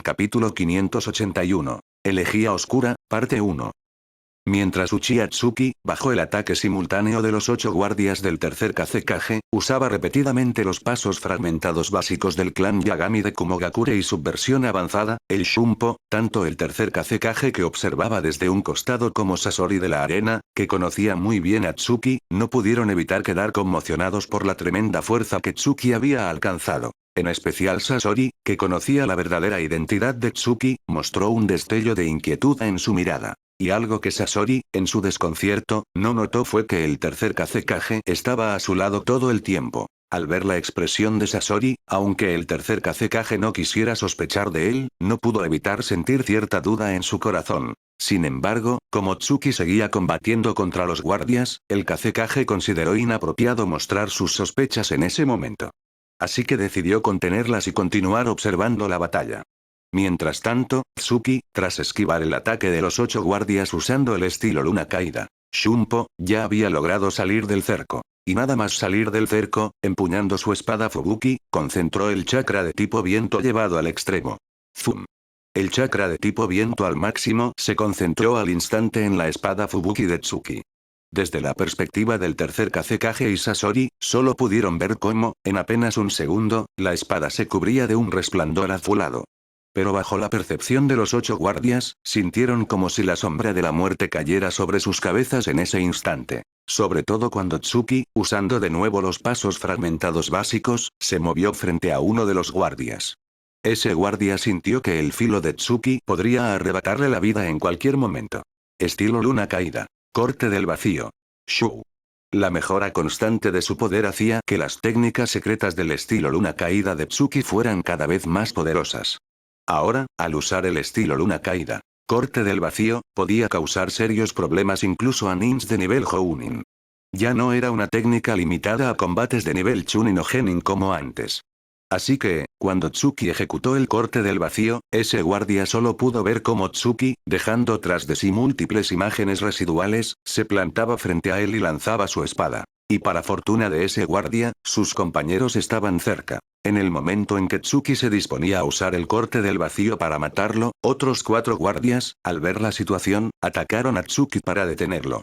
Capítulo 581. Elegía oscura, parte 1. Mientras Uchiha Tsuki, bajo el ataque simultáneo de los 8 guardias del tercer Kazekage, usaba repetidamente los pasos fragmentados básicos del clan Yagami de Kumogakure y su versión avanzada, el Shunpo, tanto el tercer Kazekage que observaba desde un costado como Sasori de la arena, que conocía muy bien a Tsuki, no pudieron evitar quedar conmocionados por la tremenda fuerza que Tsuki había alcanzado. En especial Sasori, que conocía la verdadera identidad de Tsuki, mostró un destello de inquietud en su mirada. Y algo que Sasori, en su desconcierto, no notó fue que el tercer Kazekage estaba a su lado todo el tiempo. Al ver la expresión de Sasori, aunque el tercer Kazekage no quisiera sospechar de él, no pudo evitar sentir cierta duda en su corazón. Sin embargo, como Tsuki seguía combatiendo contra los guardias, el Kazekage consideró inapropiado mostrar sus sospechas en ese momento. Así que decidió contenerlas y continuar observando la batalla. Mientras tanto, Tsuki, tras esquivar el ataque de los 8 guardias usando el estilo luna caída, Shunpo, ya había logrado salir del cerco. Y nada más salir del cerco, empuñando su espada Fubuki, concentró el chakra de tipo viento llevado al extremo. ¡Zum! El chakra de tipo viento al máximo se concentró al instante en la espada Fubuki de Tsuki. Desde la perspectiva del tercer Kazekage y Sasori, solo pudieron ver cómo, en apenas un segundo, la espada se cubría de un resplandor azulado. Pero bajo la percepción de los 8 guardias, sintieron como si la sombra de la muerte cayera sobre sus cabezas en ese instante. Sobre todo cuando Tsuki, usando de nuevo los pasos fragmentados básicos, se movió frente a uno de los guardias. Ese guardia sintió que el filo de Tsuki podría arrebatarle la vida en cualquier momento. Estilo luna caída. Corte del vacío. Shu. La mejora constante de su poder hacía que las técnicas secretas del estilo luna caída de Tsuki fueran cada vez más poderosas. Ahora, al usar el estilo luna caída, corte del vacío, podía causar serios problemas incluso a nins de nivel Jounin. Ya no era una técnica limitada a combates de nivel Chunin o Genin como antes. Así que, cuando Tsuki ejecutó el corte del vacío, ese guardia solo pudo ver cómo Tsuki, dejando tras de sí múltiples imágenes residuales, se plantaba frente a él y lanzaba su espada. Y para fortuna de ese guardia, sus compañeros estaban cerca. En el momento en que Tsuki se disponía a usar el corte del vacío para matarlo, otros 4 guardias, al ver la situación, atacaron a Tsuki para detenerlo.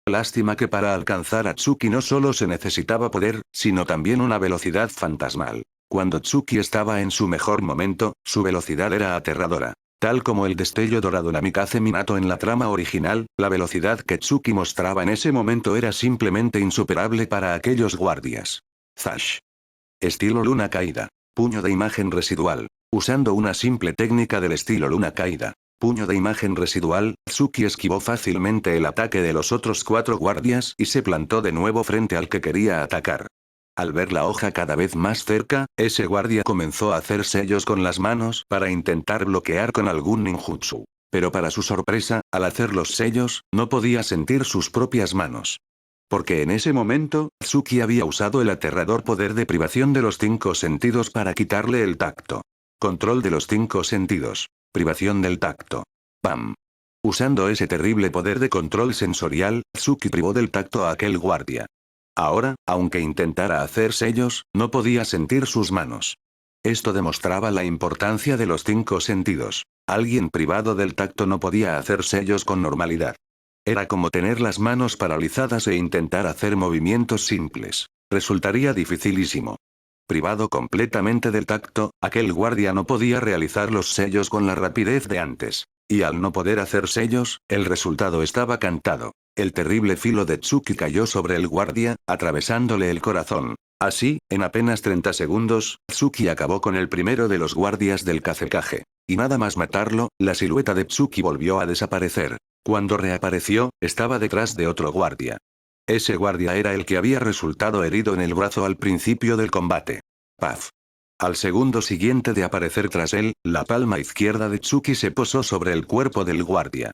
Lástima que para alcanzar a Tsuki no solo se necesitaba poder, sino también una velocidad fantasmal. Cuando Tsuki estaba en su mejor momento, su velocidad era aterradora. Tal como el destello dorado Namikaze Minato en la trama original, la velocidad que Tsuki mostraba en ese momento era simplemente insuperable para aquellos guardias. Zash. Estilo luna caída. Puño de imagen residual. Usando una simple técnica del estilo luna caída. Puño de imagen residual, Tsuki esquivó fácilmente el ataque de los otros 4 guardias y se plantó de nuevo frente al que quería atacar. Al ver la hoja cada vez más cerca, ese guardia comenzó a hacer sellos con las manos para intentar bloquear con algún ninjutsu. Pero para su sorpresa, al hacer los sellos, no podía sentir sus propias manos. Porque en ese momento, Tsuki había usado el aterrador poder de privación de los 5 sentidos para quitarle el tacto. Control de los 5 sentidos. Privación del tacto. ¡Pam! Usando ese terrible poder de control sensorial, Tsuki privó del tacto a aquel guardia. Ahora, aunque intentara hacer sellos, no podía sentir sus manos. Esto demostraba la importancia de los 5 sentidos. Alguien privado del tacto no podía hacer sellos con normalidad. Era como tener las manos paralizadas e intentar hacer movimientos simples. Resultaría dificilísimo. Privado completamente del tacto, aquel guardia no podía realizar los sellos con la rapidez de antes. Y al no poder hacer sellos, el resultado estaba cantado. El terrible filo de Tsuki cayó sobre el guardia, atravesándole el corazón. Así, en apenas 30 segundos, Tsuki acabó con el primero de los guardias del Kazekage. Y nada más matarlo, la silueta de Tsuki volvió a desaparecer. Cuando reapareció, estaba detrás de otro guardia. Ese guardia era el que había resultado herido en el brazo al principio del combate. Paf. Al segundo siguiente de aparecer tras él, la palma izquierda de Tsuki se posó sobre el cuerpo del guardia.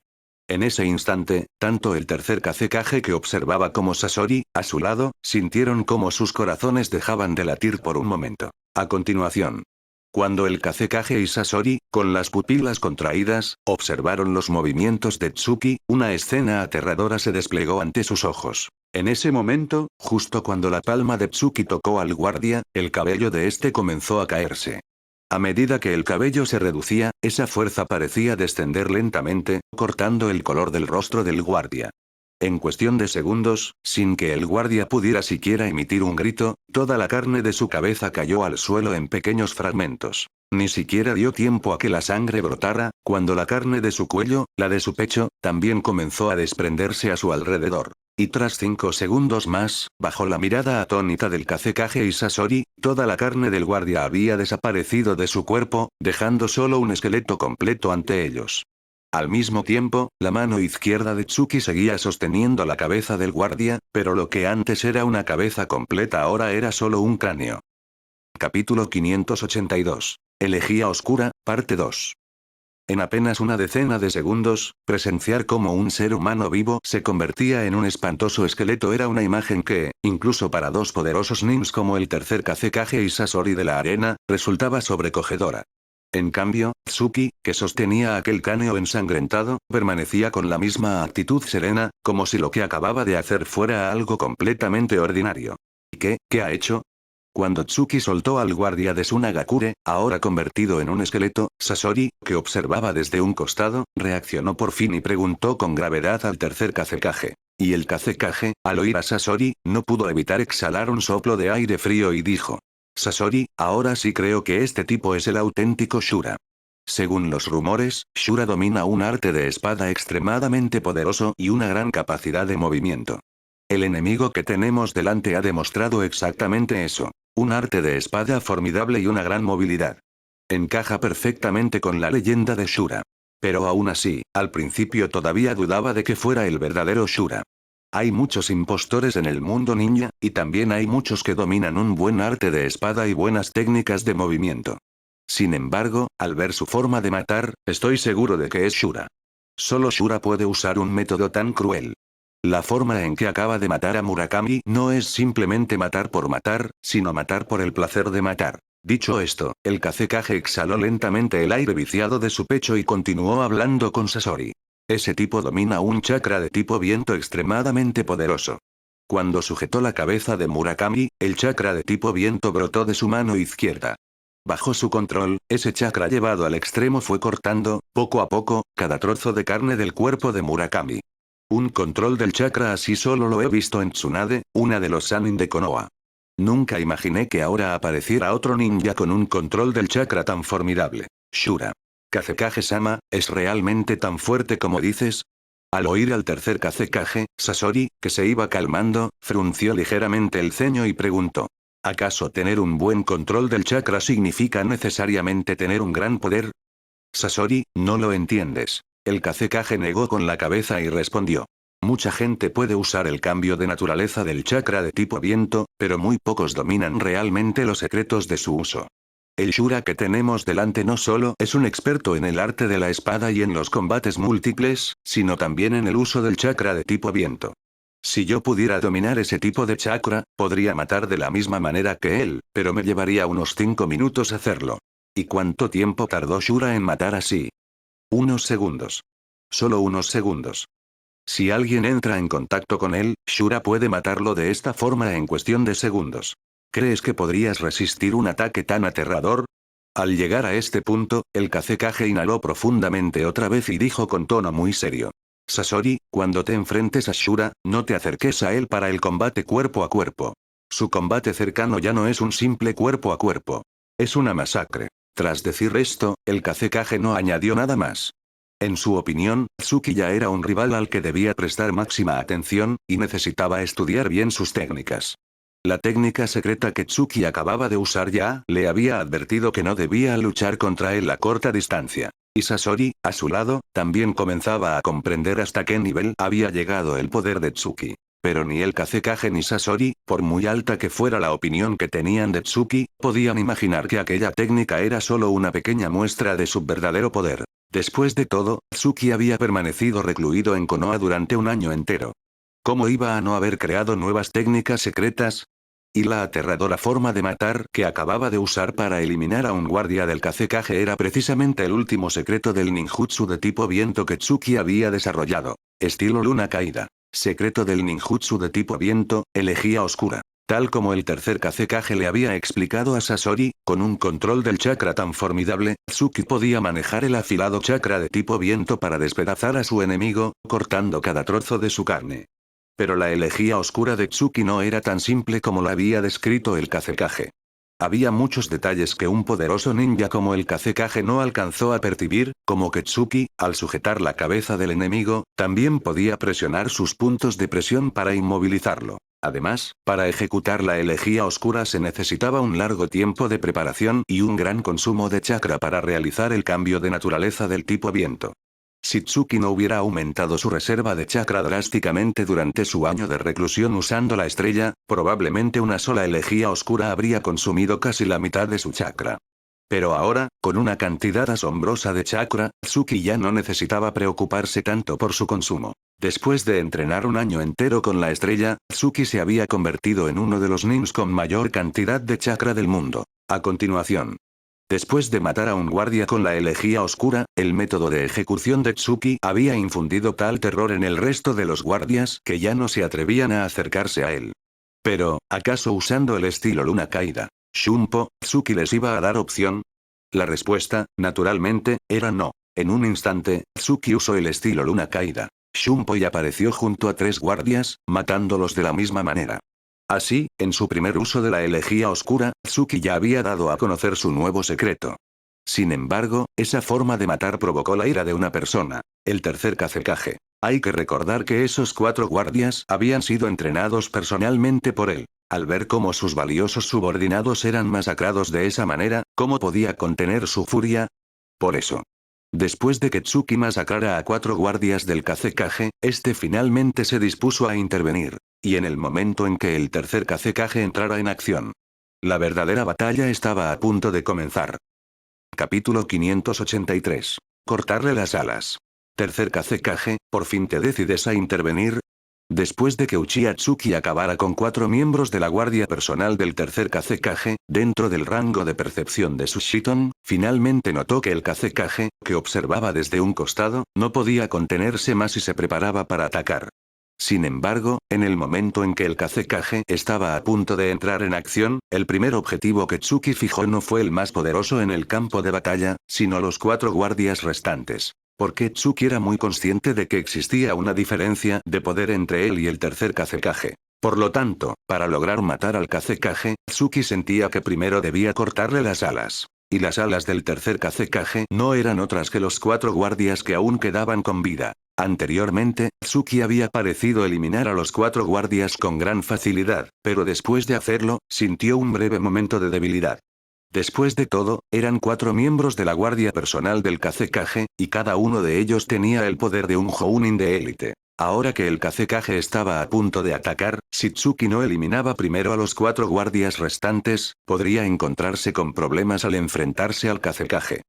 En ese instante, tanto el tercer Kazekage que observaba como Sasori, a su lado, sintieron como sus corazones dejaban de latir por un momento. A continuación, cuando el Kazekage y Sasori, con las pupilas contraídas, observaron los movimientos de Tsuki, una escena aterradora se desplegó ante sus ojos. En ese momento, justo cuando la palma de Tsuki tocó al guardia, el cabello de este comenzó a caerse. A medida que el cabello se reducía, esa fuerza parecía descender lentamente, cortando el color del rostro del guardia. En cuestión de segundos, sin que el guardia pudiera siquiera emitir un grito, toda la carne de su cabeza cayó al suelo en pequeños fragmentos. Ni siquiera dio tiempo a que la sangre brotara, cuando la carne de su cuello, la de su pecho, también comenzó a desprenderse a su alrededor. Y tras 5 segundos más, bajo la mirada atónita del Kazekage y Sasori, toda la carne del guardia había desaparecido de su cuerpo, dejando solo un esqueleto completo ante ellos. Al mismo tiempo, la mano izquierda de Tsuki seguía sosteniendo la cabeza del guardia, pero lo que antes era una cabeza completa ahora era solo un cráneo. Capítulo 582. Elegía Oscura, parte 2. En apenas una decena de segundos, presenciar cómo un ser humano vivo se convertía en un espantoso esqueleto era una imagen que, incluso para dos poderosos ninjas como el tercer Kazekage y Sasori de la arena, resultaba sobrecogedora. En cambio, Tsuki, que sostenía aquel cráneo ensangrentado, permanecía con la misma actitud serena, como si lo que acababa de hacer fuera algo completamente ordinario. ¿Y qué ha hecho? Cuando Tsuki soltó al guardia de Sunagakure, ahora convertido en un esqueleto, Sasori, que observaba desde un costado, reaccionó por fin y preguntó con gravedad al tercer Kazekage. Y el Kazekage, al oír a Sasori, no pudo evitar exhalar un soplo de aire frío y dijo: Sasori, ahora sí creo que este tipo es el auténtico Shura. Según los rumores, Shura domina un arte de espada extremadamente poderoso y una gran capacidad de movimiento. El enemigo que tenemos delante ha demostrado exactamente eso. Un arte de espada formidable y una gran movilidad. Encaja perfectamente con la leyenda de Shura. Pero aún así, al principio todavía dudaba de que fuera el verdadero Shura. Hay muchos impostores en el mundo ninja, y también hay muchos que dominan un buen arte de espada y buenas técnicas de movimiento. Sin embargo, al ver su forma de matar, estoy seguro de que es Shura. Solo Shura puede usar un método tan cruel. La forma en que acaba de matar a Murakami no es simplemente matar por matar, sino matar por el placer de matar. Dicho esto, el Kazekage exhaló lentamente el aire viciado de su pecho y continuó hablando con Sasori. Ese tipo domina un chakra de tipo viento extremadamente poderoso. Cuando sujetó la cabeza de Murakami, el chakra de tipo viento brotó de su mano izquierda. Bajo su control, ese chakra llevado al extremo fue cortando, poco a poco, cada trozo de carne del cuerpo de Murakami. Un control del chakra así solo lo he visto en Tsunade, una de los Sannin de Konoha. Nunca imaginé que ahora apareciera otro ninja con un control del chakra tan formidable. Shura. Kazekage-sama, ¿es realmente tan fuerte como dices? Al oír al tercer Kazekage, Sasori, que se iba calmando, frunció ligeramente el ceño y preguntó: ¿acaso tener un buen control del chakra significa necesariamente tener un gran poder? Sasori, no lo entiendes. El Kazekage negó con la cabeza y respondió: mucha gente puede usar el cambio de naturaleza del chakra de tipo viento, pero muy pocos dominan realmente los secretos de su uso. El Shura que tenemos delante no solo es un experto en el arte de la espada y en los combates múltiples, sino también en el uso del chakra de tipo viento. Si yo pudiera dominar ese tipo de chakra, podría matar de la misma manera que él, pero me llevaría unos 5 minutos hacerlo. ¿Y cuánto tiempo tardó Shura en matar así? Unos segundos. Solo unos segundos. Si alguien entra en contacto con él, Shura puede matarlo de esta forma en cuestión de segundos. ¿Crees que podrías resistir un ataque tan aterrador? Al llegar a este punto, el Kazekage inhaló profundamente otra vez y dijo con tono muy serio: Sasori, cuando te enfrentes a Shura, no te acerques a él para el combate cuerpo a cuerpo. Su combate cercano ya no es un simple cuerpo a cuerpo. Es una masacre. Tras decir esto, el Kazekage no añadió nada más. En su opinión, Tsuki ya era un rival al que debía prestar máxima atención, y necesitaba estudiar bien sus técnicas. La técnica secreta que Tsuki acababa de usar ya le había advertido que no debía luchar contra él a corta distancia. Y Sasori, a su lado, también comenzaba a comprender hasta qué nivel había llegado el poder de Tsuki. Pero ni el Kazekage ni Sasori, por muy alta que fuera la opinión que tenían de Tsuki, podían imaginar que aquella técnica era solo una pequeña muestra de su verdadero poder. Después de todo, Tsuki había permanecido recluido en Konoha durante un año entero. ¿Cómo iba a no haber creado nuevas técnicas secretas? Y la aterradora forma de matar que acababa de usar para eliminar a un guardia del Kazekage era precisamente el último secreto del ninjutsu de tipo viento que Tsuki había desarrollado. Estilo luna caída. Secreto del ninjutsu de tipo viento, elegía oscura. Tal como el tercer Kazekage le había explicado a Sasori, con un control del chakra tan formidable, Tsuki podía manejar el afilado chakra de tipo viento para despedazar a su enemigo, cortando cada trozo de su carne. Pero la elegía oscura de Tsuki no era tan simple como la había descrito el Kazekage. Había muchos detalles que un poderoso ninja como el Kazekage no alcanzó a percibir, como que Tsuki, al sujetar la cabeza del enemigo, también podía presionar sus puntos de presión para inmovilizarlo. Además, para ejecutar la elegía oscura se necesitaba un largo tiempo de preparación y un gran consumo de chakra para realizar el cambio de naturaleza del tipo viento. Si Tsuki no hubiera aumentado su reserva de chakra drásticamente durante su año de reclusión usando la estrella, probablemente una sola elegía oscura habría consumido casi la mitad de su chakra. Pero ahora, con una cantidad asombrosa de chakra, Tsuki ya no necesitaba preocuparse tanto por su consumo. Después de entrenar un año entero con la estrella, Tsuki se había convertido en uno de los ninjas con mayor cantidad de chakra del mundo. A continuación, después de matar a un guardia con la elegía oscura, el método de ejecución de Tsuki había infundido tal terror en el resto de los guardias que ya no se atrevían a acercarse a él. Pero, ¿acaso usando el estilo luna caída, Shunpo, Tsuki les iba a dar opción? La respuesta, naturalmente, era no. En un instante, Tsuki usó el estilo luna caída, Shunpo y apareció junto a 3 guardias, matándolos de la misma manera. Así, en su primer uso de la elegía oscura, Tsuki ya había dado a conocer su nuevo secreto. Sin embargo, esa forma de matar provocó la ira de una persona, el tercer Kazekage. Hay que recordar que esos 4 guardias habían sido entrenados personalmente por él. Al ver cómo sus valiosos subordinados eran masacrados de esa manera, ¿cómo podía contener su furia? Por eso. Después de que Tsuki masacrara a 4 guardias del Kazekage, este finalmente se dispuso a intervenir. Y en el momento en que el tercer Kazekage entrara en acción, la verdadera batalla estaba a punto de comenzar. Capítulo 583. Cortarle las alas. Tercer Kazekage, ¿por fin te decides a intervenir? Después de que Uchiha Tsuki acabara con 4 miembros de la guardia personal del tercer Kazekage, dentro del rango de percepción de Sushiton, finalmente notó que el Kazekage, que observaba desde un costado, no podía contenerse más y se preparaba para atacar. Sin embargo, en el momento en que el Kazekage estaba a punto de entrar en acción, el primer objetivo que Tsuki fijó no fue el más poderoso en el campo de batalla, sino los 4 guardias restantes. Porque Tsuki era muy consciente de que existía una diferencia de poder entre él y el tercer Kazekage. Por lo tanto, para lograr matar al Kazekage, Tsuki sentía que primero debía cortarle las alas. Y las alas del tercer Kazekage no eran otras que los 4 guardias que aún quedaban con vida. Anteriormente, Tsuki había parecido eliminar a los 4 guardias con gran facilidad, pero después de hacerlo, sintió un breve momento de debilidad. Después de todo, eran 4 miembros de la guardia personal del Kazekage, y cada uno de ellos tenía el poder de un Jounin de élite. Ahora que el Kazekage estaba a punto de atacar, si Tsuki no eliminaba primero a los 4 guardias restantes, podría encontrarse con problemas al enfrentarse al Kazekage.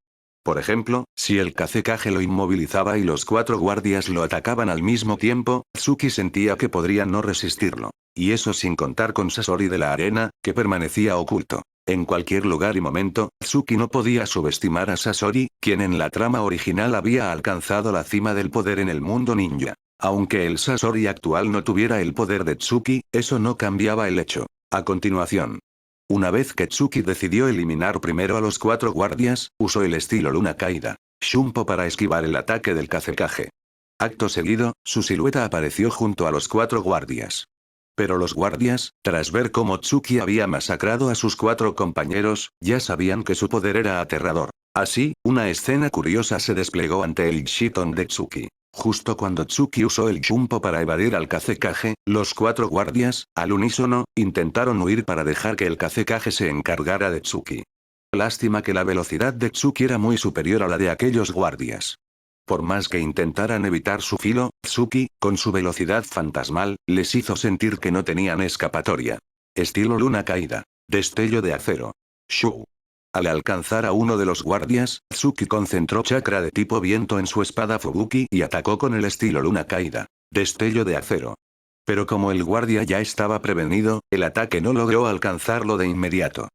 Por ejemplo, si el Kazekage lo inmovilizaba y los 4 guardias lo atacaban al mismo tiempo, Tsuki sentía que podría no resistirlo. Y eso sin contar con Sasori de la arena, que permanecía oculto. En cualquier lugar y momento, Tsuki no podía subestimar a Sasori, quien en la trama original había alcanzado la cima del poder en el mundo ninja. Aunque el Sasori actual no tuviera el poder de Tsuki, eso no cambiaba el hecho. A continuación, una vez que Tsuki decidió eliminar primero a los 4 guardias, usó el estilo luna caída, Shunpo para esquivar el ataque del Kazekage. Acto seguido, su silueta apareció junto a los 4 guardias. Pero los guardias, tras ver cómo Tsuki había masacrado a sus 4 compañeros, ya sabían que su poder era aterrador. Así, una escena curiosa se desplegó ante el Shiton de Tsuki. Justo cuando Tsuki usó el Shunpo para evadir al Kazekage, los 4 guardias, al unísono, intentaron huir para dejar que el Kazekage se encargara de Tsuki. Lástima que la velocidad de Tsuki era muy superior a la de aquellos guardias. Por más que intentaran evitar su filo, Tsuki, con su velocidad fantasmal, les hizo sentir que no tenían escapatoria. Estilo luna caída. Destello de acero. Shu. Al alcanzar a uno de los guardias, Tsuki concentró chakra de tipo viento en su espada Fubuki y atacó con el estilo luna caída. Destello de acero. Pero como el guardia ya estaba prevenido, el ataque no logró alcanzarlo de inmediato.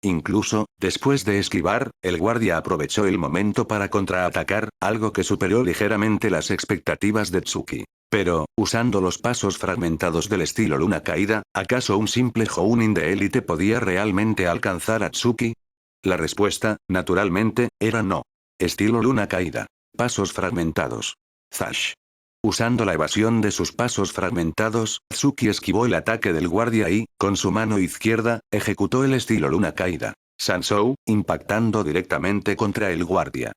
Incluso, después de esquivar, el guardia aprovechó el momento para contraatacar, algo que superó ligeramente las expectativas de Tsuki. Pero, usando los pasos fragmentados del estilo Luna Caída, ¿acaso un simple Jounin de élite podía realmente alcanzar a Tsuki? La respuesta, naturalmente, era no. Estilo Luna Caída. Pasos fragmentados. Zash. Usando la evasión de sus pasos fragmentados, Tsuki esquivó el ataque del guardia y, con su mano izquierda, ejecutó el estilo Luna Caída. Sansou, impactando directamente contra el guardia.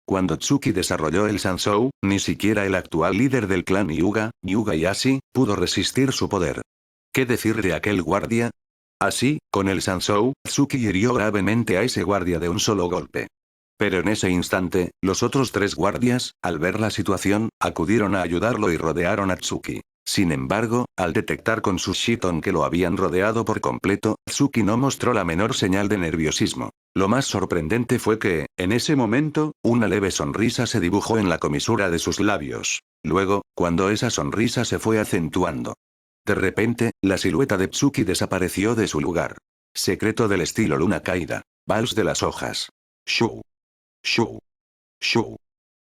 Cuando Tsuki desarrolló el Sansou, ni siquiera el actual líder del clan Hyuga, Hyuga pudo resistir su poder. ¿Qué decir de aquel guardia? Así, con el Sansou, Tsuki hirió gravemente a ese guardia de un solo golpe. Pero en ese instante, los otros tres guardias, al ver la situación, acudieron a ayudarlo y rodearon a Tsuki. Sin embargo, al detectar con sus Shiton que lo habían rodeado por completo, Tsuki no mostró la menor señal de nerviosismo. Lo más sorprendente fue que, en ese momento, una leve sonrisa se dibujó en la comisura de sus labios. Luego, cuando esa sonrisa se fue acentuando. De repente, la silueta de Tsuki desapareció de su lugar. Secreto del estilo Luna Caída. Vals de las hojas. Shu. Shu. Shu.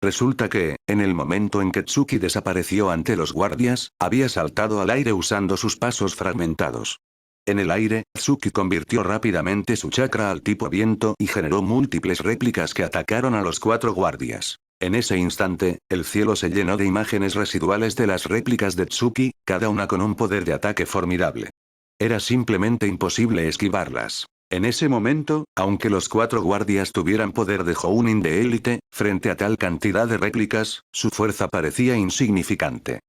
Resulta que, en el momento en que Tsuki desapareció ante los guardias, había saltado al aire usando sus pasos fragmentados. En el aire, Tsuki convirtió rápidamente su chakra al tipo viento y generó múltiples réplicas que atacaron a los cuatro guardias. En ese instante, el cielo se llenó de imágenes residuales de las réplicas de Tsuki, cada una con un poder de ataque formidable. Era simplemente imposible esquivarlas. En ese momento, aunque los cuatro guardias tuvieran poder de Jounin de élite, frente a tal cantidad de réplicas, su fuerza parecía insignificante.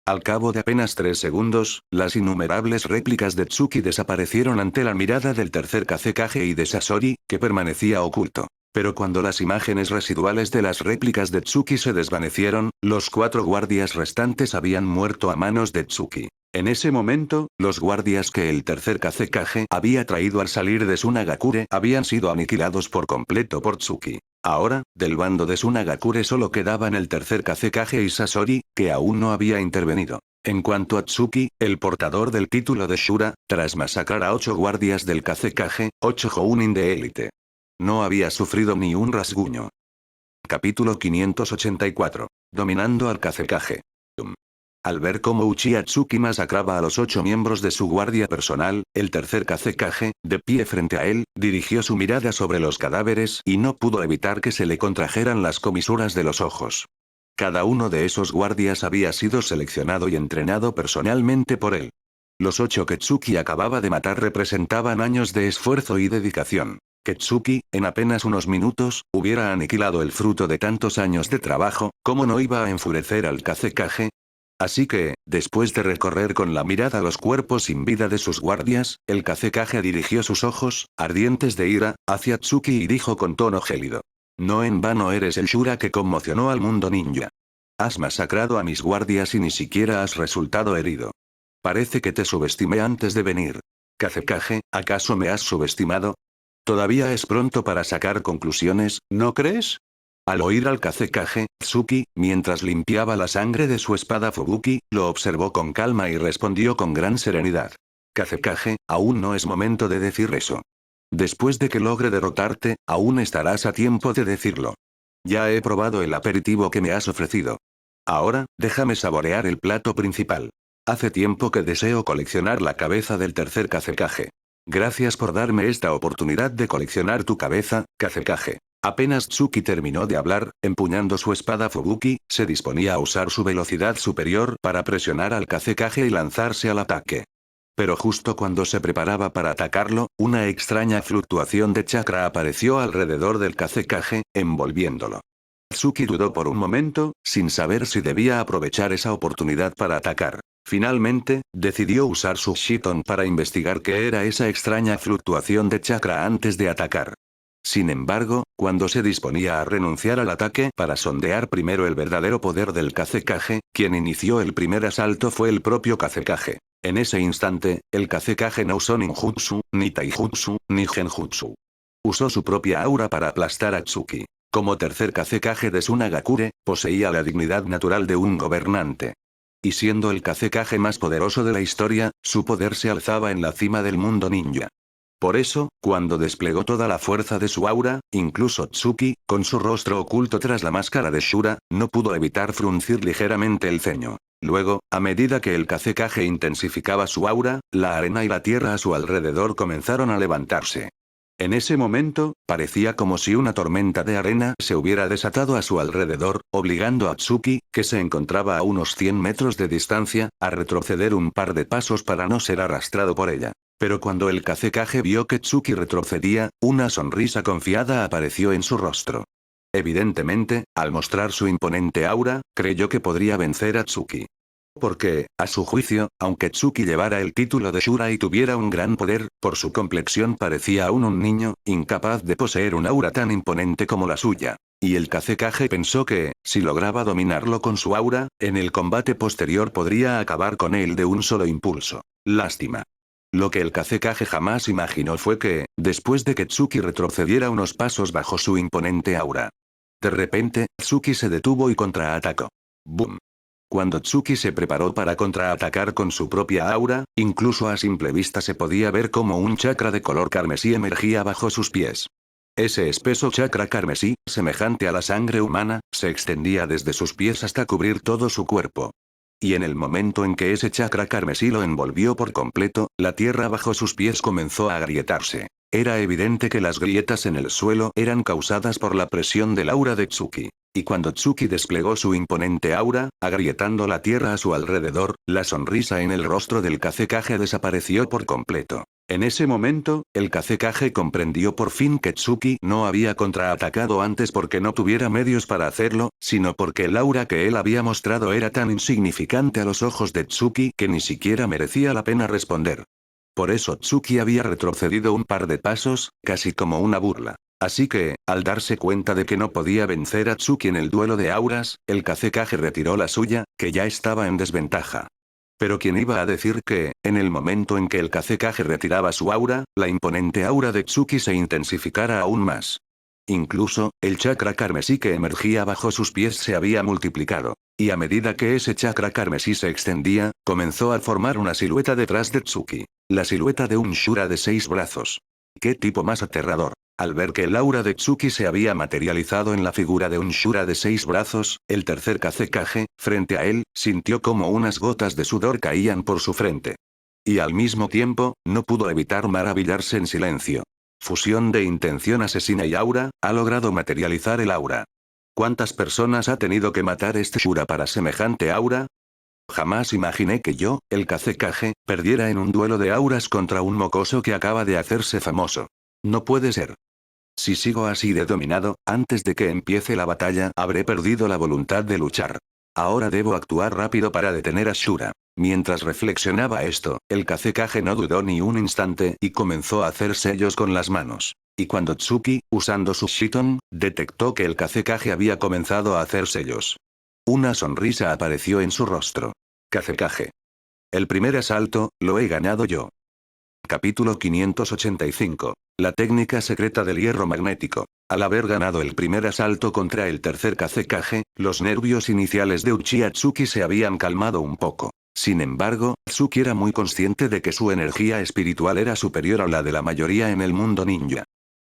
Al cabo de apenas 3 segundos, las innumerables réplicas de Tsuki desaparecieron ante la mirada del tercer Kazekage y de Sasori, que permanecía oculto. Pero cuando las imágenes residuales de las réplicas de Tsuki se desvanecieron, los cuatro guardias restantes habían muerto a manos de Tsuki. En ese momento, los guardias que el tercer Kazekage había traído al salir de Tsunagakure habían sido aniquilados por completo por Tsuki. Ahora, del bando de Tsunagakure solo quedaban el tercer Kazekage y Sasori, que aún no había intervenido. En cuanto a Tsuki, el portador del título de Shura, tras masacrar a 8 guardias del Kazekage, 8 Jounin de élite. No había sufrido ni un rasguño. Capítulo 584. Dominando al Kazekage. Al ver cómo Uchiha Tsuki masacraba a los 8 miembros de su guardia personal, el tercer Kazekage, de pie frente a él, dirigió su mirada sobre los cadáveres y no pudo evitar que se le contrajeran las comisuras de los ojos. Cada uno de esos guardias había sido seleccionado y entrenado personalmente por él. Los 8 que Tsuki acababa de matar representaban años de esfuerzo y dedicación. Que Tsuki, en apenas unos minutos, hubiera aniquilado el fruto de tantos años de trabajo, ¿cómo no iba a enfurecer al Kazekage? Así que, después de recorrer con la mirada los cuerpos sin vida de sus guardias, el Kazekage dirigió sus ojos, ardientes de ira, hacia Tsuki y dijo con tono gélido. No en vano eres el Shura que conmocionó al mundo ninja. Has masacrado a mis guardias y ni siquiera has resultado herido. Parece que te subestimé antes de venir. Kazekage, ¿acaso me has subestimado? Todavía es pronto para sacar conclusiones, ¿no crees? Al oír al Kazekage, Tsuki, mientras limpiaba la sangre de su espada Fubuki, lo observó con calma y respondió con gran serenidad. Kazekage, aún no es momento de decir eso. Después de que logre derrotarte, aún estarás a tiempo de decirlo. Ya he probado el aperitivo que me has ofrecido. Ahora, déjame saborear el plato principal. Hace tiempo que deseo coleccionar la cabeza del tercer Kazekage. Gracias por darme esta oportunidad de coleccionar tu cabeza, Kazekage. Apenas Tsuki terminó de hablar, empuñando su espada Fubuki, se disponía a usar su velocidad superior para presionar al Kazekage y lanzarse al ataque. Pero justo cuando se preparaba para atacarlo, una extraña fluctuación de chakra apareció alrededor del Kazekage, envolviéndolo. Tsuki dudó por un momento, sin saber si debía aprovechar esa oportunidad para atacar. Finalmente, decidió usar su Shiton para investigar qué era esa extraña fluctuación de chakra antes de atacar. Sin embargo, cuando se disponía a renunciar al ataque para sondear primero el verdadero poder del Kazekage, quien inició el primer asalto fue el propio Kazekage. En ese instante, el Kazekage no usó ninjutsu, ni taijutsu, ni genjutsu. Usó su propia aura para aplastar a Tsuki. Como tercer Kazekage de Tsunagakure, poseía la dignidad natural de un gobernante. Y siendo el Kazekage más poderoso de la historia, su poder se alzaba en la cima del mundo ninja. Por eso, cuando desplegó toda la fuerza de su aura, incluso Tsuki, con su rostro oculto tras la máscara de Shura, no pudo evitar fruncir ligeramente el ceño. Luego, a medida que el Kazekage intensificaba su aura, la arena y la tierra a su alrededor comenzaron a levantarse. En ese momento, parecía como si una tormenta de arena se hubiera desatado a su alrededor, obligando a Tsuki, que se encontraba a unos 100 metros de distancia, a retroceder un par de pasos para no ser arrastrado por ella. Pero cuando el Kazekage vio que Tsuki retrocedía, una sonrisa confiada apareció en su rostro. Evidentemente, al mostrar su imponente aura, creyó que podría vencer a Tsuki. Porque, a su juicio, aunque Tsuki llevara el título de Shura y tuviera un gran poder, por su complexión parecía aún un niño, incapaz de poseer un aura tan imponente como la suya. Y el Kazekage pensó que, si lograba dominarlo con su aura, en el combate posterior podría acabar con él de un solo impulso. Lástima. Lo que el Kazekage jamás imaginó fue que, después de que Tsuki retrocediera unos pasos bajo su imponente aura, de repente, Tsuki se detuvo y contraatacó. ¡Bum! Cuando Tsuki se preparó para contraatacar con su propia aura, incluso a simple vista se podía ver como un chakra de color carmesí emergía bajo sus pies. Ese espeso chakra carmesí, semejante a la sangre humana, se extendía desde sus pies hasta cubrir todo su cuerpo. Y en el momento en que ese chakra carmesí lo envolvió por completo, la tierra bajo sus pies comenzó a agrietarse. Era evidente que las grietas en el suelo eran causadas por la presión del aura de Tsuki. Y cuando Tsuki desplegó su imponente aura, agrietando la tierra a su alrededor, la sonrisa en el rostro del Kazekage desapareció por completo. En ese momento, el Kazekage comprendió por fin que Tsuki no había contraatacado antes porque no tuviera medios para hacerlo, sino porque el aura que él había mostrado era tan insignificante a los ojos de Tsuki que ni siquiera merecía la pena responder. Por eso Tsuki había retrocedido un par de pasos, casi como una burla. Así que, al darse cuenta de que no podía vencer a Tsuki en el duelo de auras, el Kazekage retiró la suya, que ya estaba en desventaja. Pero ¿quién iba a decir que, en el momento en que el Kazekage retiraba su aura, la imponente aura de Tsuki se intensificara aún más? Incluso, el chakra carmesí que emergía bajo sus pies se había multiplicado. Y a medida que ese chakra carmesí se extendía, comenzó a formar una silueta detrás de Tsuki. La silueta de un Shura de 6 brazos. ¡Qué tipo más aterrador! Al ver que el aura de Tsuki se había materializado en la figura de un Shura de 6 brazos, el tercer Kazekage, frente a él, sintió como unas gotas de sudor caían por su frente. Y al mismo tiempo, no pudo evitar maravillarse en silencio. Fusión de intención asesina y aura, ha logrado materializar el aura. ¿Cuántas personas ha tenido que matar este Shura para semejante aura? Jamás imaginé que yo, el Kazekage, perdiera en un duelo de auras contra un mocoso que acaba de hacerse famoso. No puede ser. Si sigo así de dominado, antes de que empiece la batalla, habré perdido la voluntad de luchar. Ahora debo actuar rápido para detener a Shura. Mientras reflexionaba esto, el Kazekage no dudó ni un instante y comenzó a hacer sellos con las manos. Y cuando Tsuki, usando su Shiton, detectó que el Kazekage había comenzado a hacer sellos, una sonrisa apareció en su rostro. Kazekage. El primer asalto, lo he ganado yo. Capítulo 585. La técnica secreta del hierro magnético. Al haber ganado el primer asalto contra el tercer Kazekage, los nervios iniciales de Uchiha Tsuki se habían calmado un poco. Sin embargo, Tsuki era muy consciente de que su energía espiritual era superior a la de la mayoría en el mundo ninja.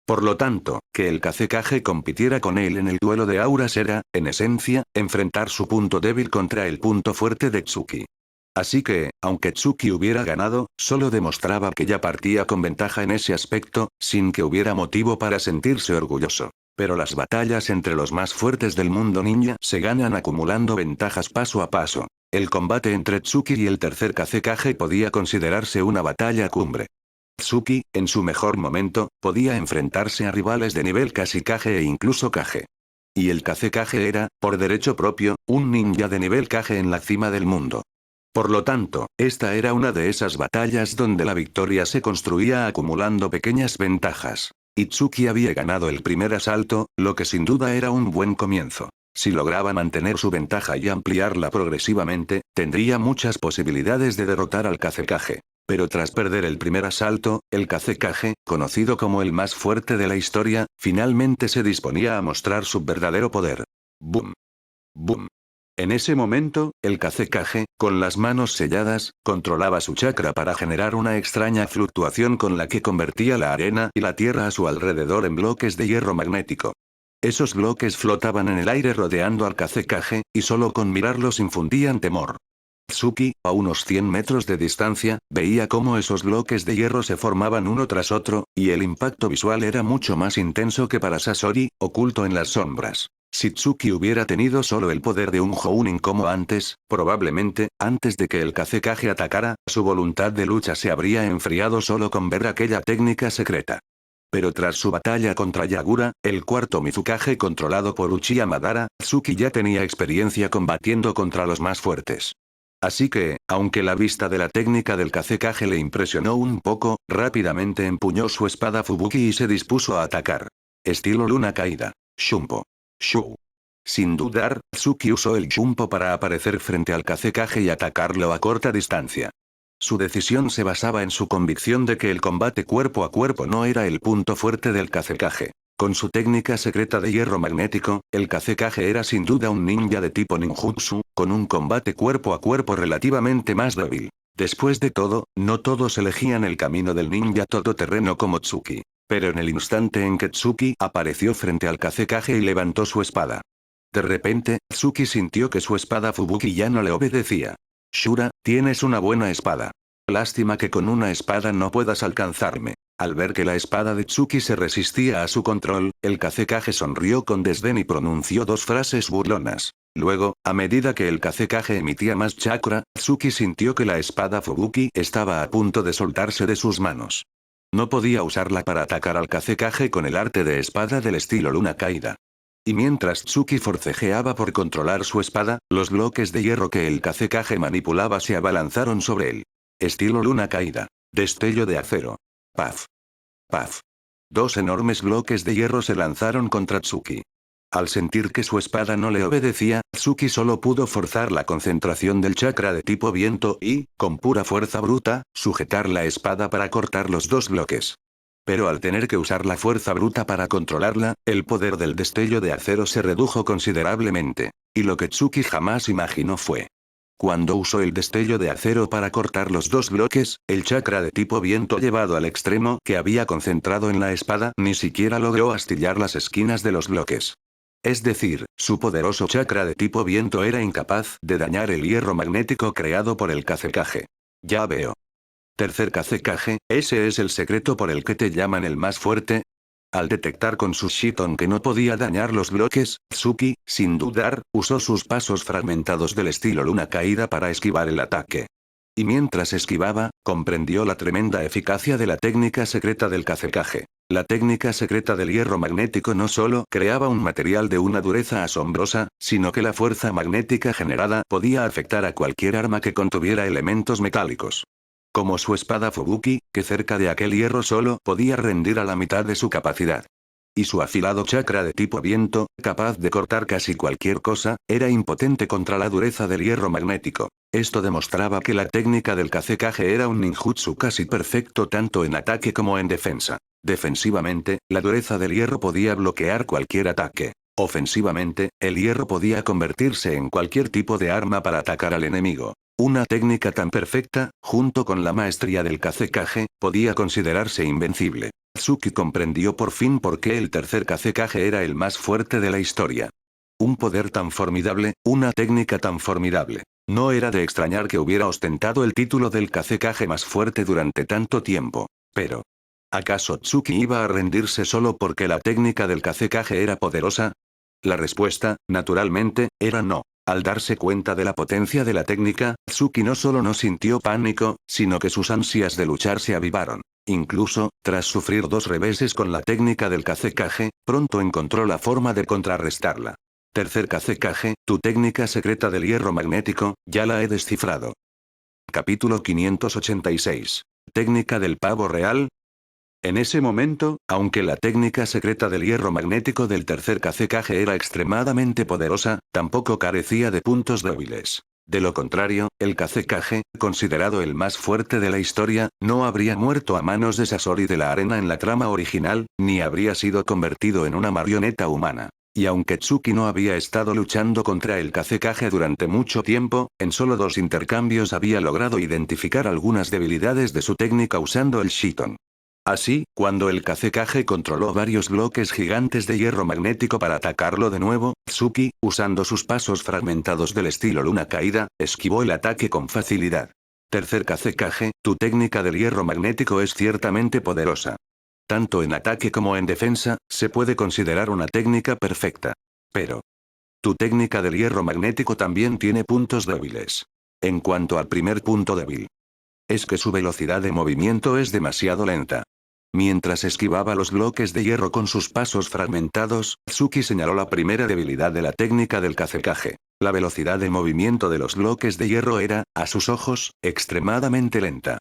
Por lo tanto, que el Kazekage compitiera con él en el duelo de auras era, en esencia, enfrentar su punto débil contra el punto fuerte de Tsuki. Así que, aunque Tsuki hubiera ganado, solo demostraba que ya partía con ventaja en ese aspecto, sin que hubiera motivo para sentirse orgulloso. Pero las batallas entre los más fuertes del mundo ninja se ganan acumulando ventajas paso a paso. El combate entre Tsuki y el tercer Kazekage podía considerarse una batalla cumbre. Tsuki, en su mejor momento, podía enfrentarse a rivales de nivel casi Kage e incluso Kage. Y el Kazekage era, por derecho propio, un ninja de nivel Kage en la cima del mundo. Por lo tanto, esta era una de esas batallas donde la victoria se construía acumulando pequeñas ventajas. Y Tsuki había ganado el primer asalto, lo que sin duda era un buen comienzo. Si lograba mantener su ventaja y ampliarla progresivamente, tendría muchas posibilidades de derrotar al Kazekage. Pero tras perder el primer asalto, el Kazekage, conocido como el más fuerte de la historia, finalmente se disponía a mostrar su verdadero poder. ¡Bum! ¡Bum! En ese momento, el Kazekage, con las manos selladas, controlaba su chakra para generar una extraña fluctuación con la que convertía la arena y la tierra a su alrededor en bloques de hierro magnético. Esos bloques flotaban en el aire rodeando al Kazekage, y solo con mirarlos infundían temor. Tsuki, a unos 100 metros de distancia, veía cómo esos bloques de hierro se formaban uno tras otro, y el impacto visual era mucho más intenso que para Sasori, oculto en las sombras. Si Tsuki hubiera tenido solo el poder de un Jounin como antes, probablemente, antes de que el Kazekage atacara, su voluntad de lucha se habría enfriado solo con ver aquella técnica secreta. Pero tras su batalla contra Yagura, el cuarto Mizukage controlado por Uchiha Madara, Tsuki ya tenía experiencia combatiendo contra los más fuertes. Así que, aunque la vista de la técnica del Kazekage le impresionó un poco, rápidamente empuñó su espada Fubuki y se dispuso a atacar. Estilo luna caída. Shumpo. Shu. Sin dudar, Tsuki usó el Shumpo para aparecer frente al Kazekage y atacarlo a corta distancia. Su decisión se basaba en su convicción de que el combate cuerpo a cuerpo no era el punto fuerte del Kazekage. Con su técnica secreta de hierro magnético, el Kazekage era sin duda un ninja de tipo ninjutsu, con un combate cuerpo a cuerpo relativamente más débil. Después de todo, no todos elegían el camino del ninja todoterreno como Tsuki. Pero en el instante en que Tsuki apareció frente al Kazekage y levantó su espada. De repente, Tsuki sintió que su espada Fubuki ya no le obedecía. Shura, tienes una buena espada. Lástima que con una espada no puedas alcanzarme. Al ver que la espada de Tsuki se resistía a su control, el Kazekage sonrió con desdén y pronunció dos frases burlonas. Luego, a medida que el Kazekage emitía más chakra, Tsuki sintió que la espada Fubuki estaba a punto de soltarse de sus manos. No podía usarla para atacar al Kazekage con el arte de espada del estilo luna caída. Y mientras Tsuki forcejeaba por controlar su espada, los bloques de hierro que el Kazekage manipulaba se abalanzaron sobre él. Estilo luna caída. Destello de acero. Paf. Paf. Dos enormes bloques de hierro se lanzaron contra Tsuki. Al sentir que su espada no le obedecía, Tsuki solo pudo forzar la concentración del chakra de tipo viento y, con pura fuerza bruta, sujetar la espada para cortar los dos bloques. Pero al tener que usar la fuerza bruta para controlarla, el poder del destello de acero se redujo considerablemente. Y lo que Tsuki jamás imaginó fue. Cuando usó el destello de acero para cortar los dos bloques, el chakra de tipo viento llevado al extremo que había concentrado en la espada ni siquiera logró astillar las esquinas de los bloques. Es decir, su poderoso chakra de tipo viento era incapaz de dañar el hierro magnético creado por el Kazekage. Ya veo. Tercer Kazekage, ¿ese es el secreto por el que te llaman el más fuerte? Al detectar con su Shiton que no podía dañar los bloques, Tsuki, sin dudar, usó sus pasos fragmentados del estilo luna caída para esquivar el ataque. Y mientras esquivaba, comprendió la tremenda eficacia de la técnica secreta del Kazekage. La técnica secreta del hierro magnético no solo creaba un material de una dureza asombrosa, sino que la fuerza magnética generada podía afectar a cualquier arma que contuviera elementos metálicos. Como su espada Fubuki, que cerca de aquel hierro solo podía rendir a la mitad de su capacidad. Y su afilado chakra de tipo viento, capaz de cortar casi cualquier cosa, era impotente contra la dureza del hierro magnético. Esto demostraba que la técnica del Kazekage era un ninjutsu casi perfecto tanto en ataque como en defensa. Defensivamente, la dureza del hierro podía bloquear cualquier ataque. Ofensivamente, el hierro podía convertirse en cualquier tipo de arma para atacar al enemigo. Una técnica tan perfecta, junto con la maestría del Kazekage, podía considerarse invencible. Tsuki comprendió por fin por qué el tercer Kazekage era el más fuerte de la historia. Un poder tan formidable, una técnica tan formidable. No era de extrañar que hubiera ostentado el título del Kazekage más fuerte durante tanto tiempo. Pero, ¿acaso Tsuki iba a rendirse solo porque la técnica del Kazekage era poderosa? La respuesta, naturalmente, era no. Al darse cuenta de la potencia de la técnica, Tsuki no solo no sintió pánico, sino que sus ansias de luchar se avivaron. Incluso, tras sufrir dos reveses con la técnica del Kazekage, pronto encontró la forma de contrarrestarla. Tercer Kazekage, tu técnica secreta del hierro magnético, ya la he descifrado. Capítulo 586. Técnica del pavo real. En ese momento, aunque la técnica secreta del hierro magnético del tercer Kazekage era extremadamente poderosa, tampoco carecía de puntos débiles. De lo contrario, el Kazekage, considerado el más fuerte de la historia, no habría muerto a manos de Sasori de la Arena en la trama original, ni habría sido convertido en una marioneta humana. Y aunque Tsuki no había estado luchando contra el Kazekage durante mucho tiempo, en solo 2 intercambios había logrado identificar algunas debilidades de su técnica usando el Shiton. Así, cuando el Kazekage controló varios bloques gigantes de hierro magnético para atacarlo de nuevo, Tsuki, usando sus pasos fragmentados del estilo luna caída, esquivó el ataque con facilidad. Tercer Kazekage, tu técnica del hierro magnético es ciertamente poderosa. Tanto en ataque como en defensa, se puede considerar una técnica perfecta. Pero tu técnica del hierro magnético también tiene puntos débiles. En cuanto al primer punto débil, es que su velocidad de movimiento es demasiado lenta. Mientras esquivaba los bloques de hierro con sus pasos fragmentados, Tsuki señaló la primera debilidad de la técnica del Kazekage. La velocidad de movimiento de los bloques de hierro era, a sus ojos, extremadamente lenta.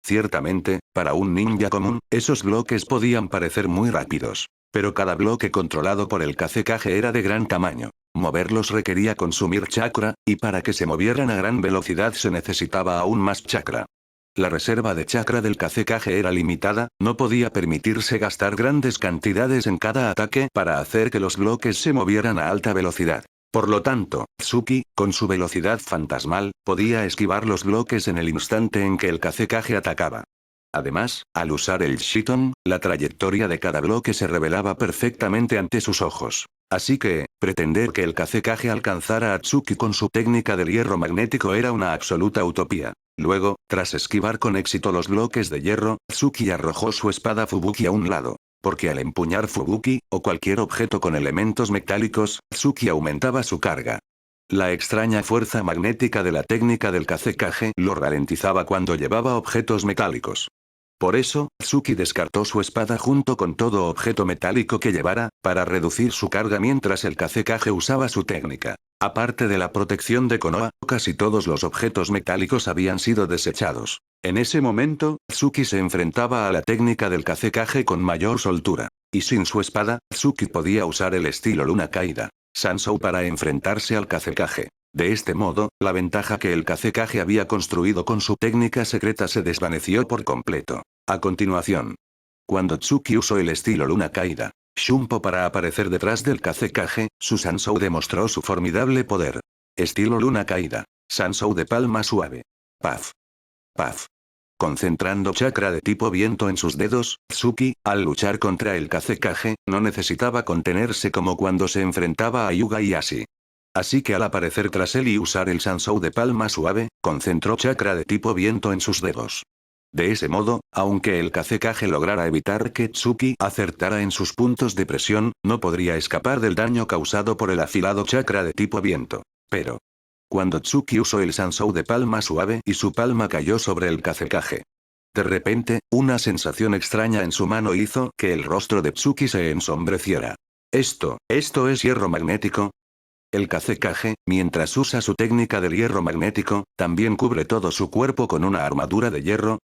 Ciertamente, para un ninja común, esos bloques podían parecer muy rápidos. Pero cada bloque controlado por el Kazekage era de gran tamaño. Moverlos requería consumir chakra, y para que se movieran a gran velocidad se necesitaba aún más chakra. La reserva de chakra del Kazekage era limitada, no podía permitirse gastar grandes cantidades en cada ataque para hacer que los bloques se movieran a alta velocidad. Por lo tanto, Tsuki, con su velocidad fantasmal, podía esquivar los bloques en el instante en que el Kazekage atacaba. Además, al usar el Shiton, la trayectoria de cada bloque se revelaba perfectamente ante sus ojos. Así que, pretender que el Kazekage alcanzara a Tsuki con su técnica del hierro magnético era una absoluta utopía. Luego, tras esquivar con éxito los bloques de hierro, Tsuki arrojó su espada Fubuki a un lado. Porque al empuñar Fubuki, o cualquier objeto con elementos metálicos, Tsuki aumentaba su carga. La extraña fuerza magnética de la técnica del Kazekage lo ralentizaba cuando llevaba objetos metálicos. Por eso, Tsuki descartó su espada junto con todo objeto metálico que llevara, para reducir su carga mientras el Kazekage usaba su técnica. Aparte de la protección de Konoha, casi todos los objetos metálicos habían sido desechados. En ese momento, Tsuki se enfrentaba a la técnica del Kazekage con mayor soltura. Y sin su espada, Tsuki podía usar el estilo luna caída, Sansou para enfrentarse al Kazekage. De este modo, la ventaja que el Kazekage había construido con su técnica secreta se desvaneció por completo. A continuación, cuando Tsuki usó el estilo luna caída, Shunpo para aparecer detrás del Kazekage, su Sansou demostró su formidable poder. Estilo luna caída. Sansou de palma suave. Paf. Paf. Concentrando chakra de tipo viento en sus dedos, Tsuki, al luchar contra el Kazekage, no necesitaba contenerse como cuando se enfrentaba a Hyuga y Ashi. Así que al aparecer tras él y usar el Sansou de palma suave, concentró chakra de tipo viento en sus dedos. De ese modo, aunque el Kazekage lograra evitar que Tsuki acertara en sus puntos de presión, no podría escapar del daño causado por el afilado chakra de tipo viento. Pero cuando Tsuki usó el Sansou de palma suave y su palma cayó sobre el Kazekage, de repente, una sensación extraña en su mano hizo que el rostro de Tsuki se ensombreciera. ¿Esto es hierro magnético? El Kazekage, mientras usa su técnica del hierro magnético, también cubre todo su cuerpo con una armadura de hierro.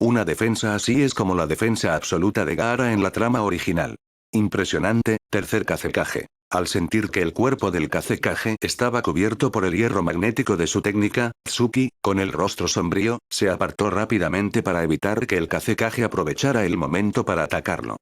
Una defensa así es como la defensa absoluta de Gaara en la trama original. Impresionante, tercer Kazekage. Al sentir que el cuerpo del Kazekage estaba cubierto por el hierro magnético de su técnica, Tsuki, con el rostro sombrío, se apartó rápidamente para evitar que el Kazekage aprovechara el momento para atacarlo.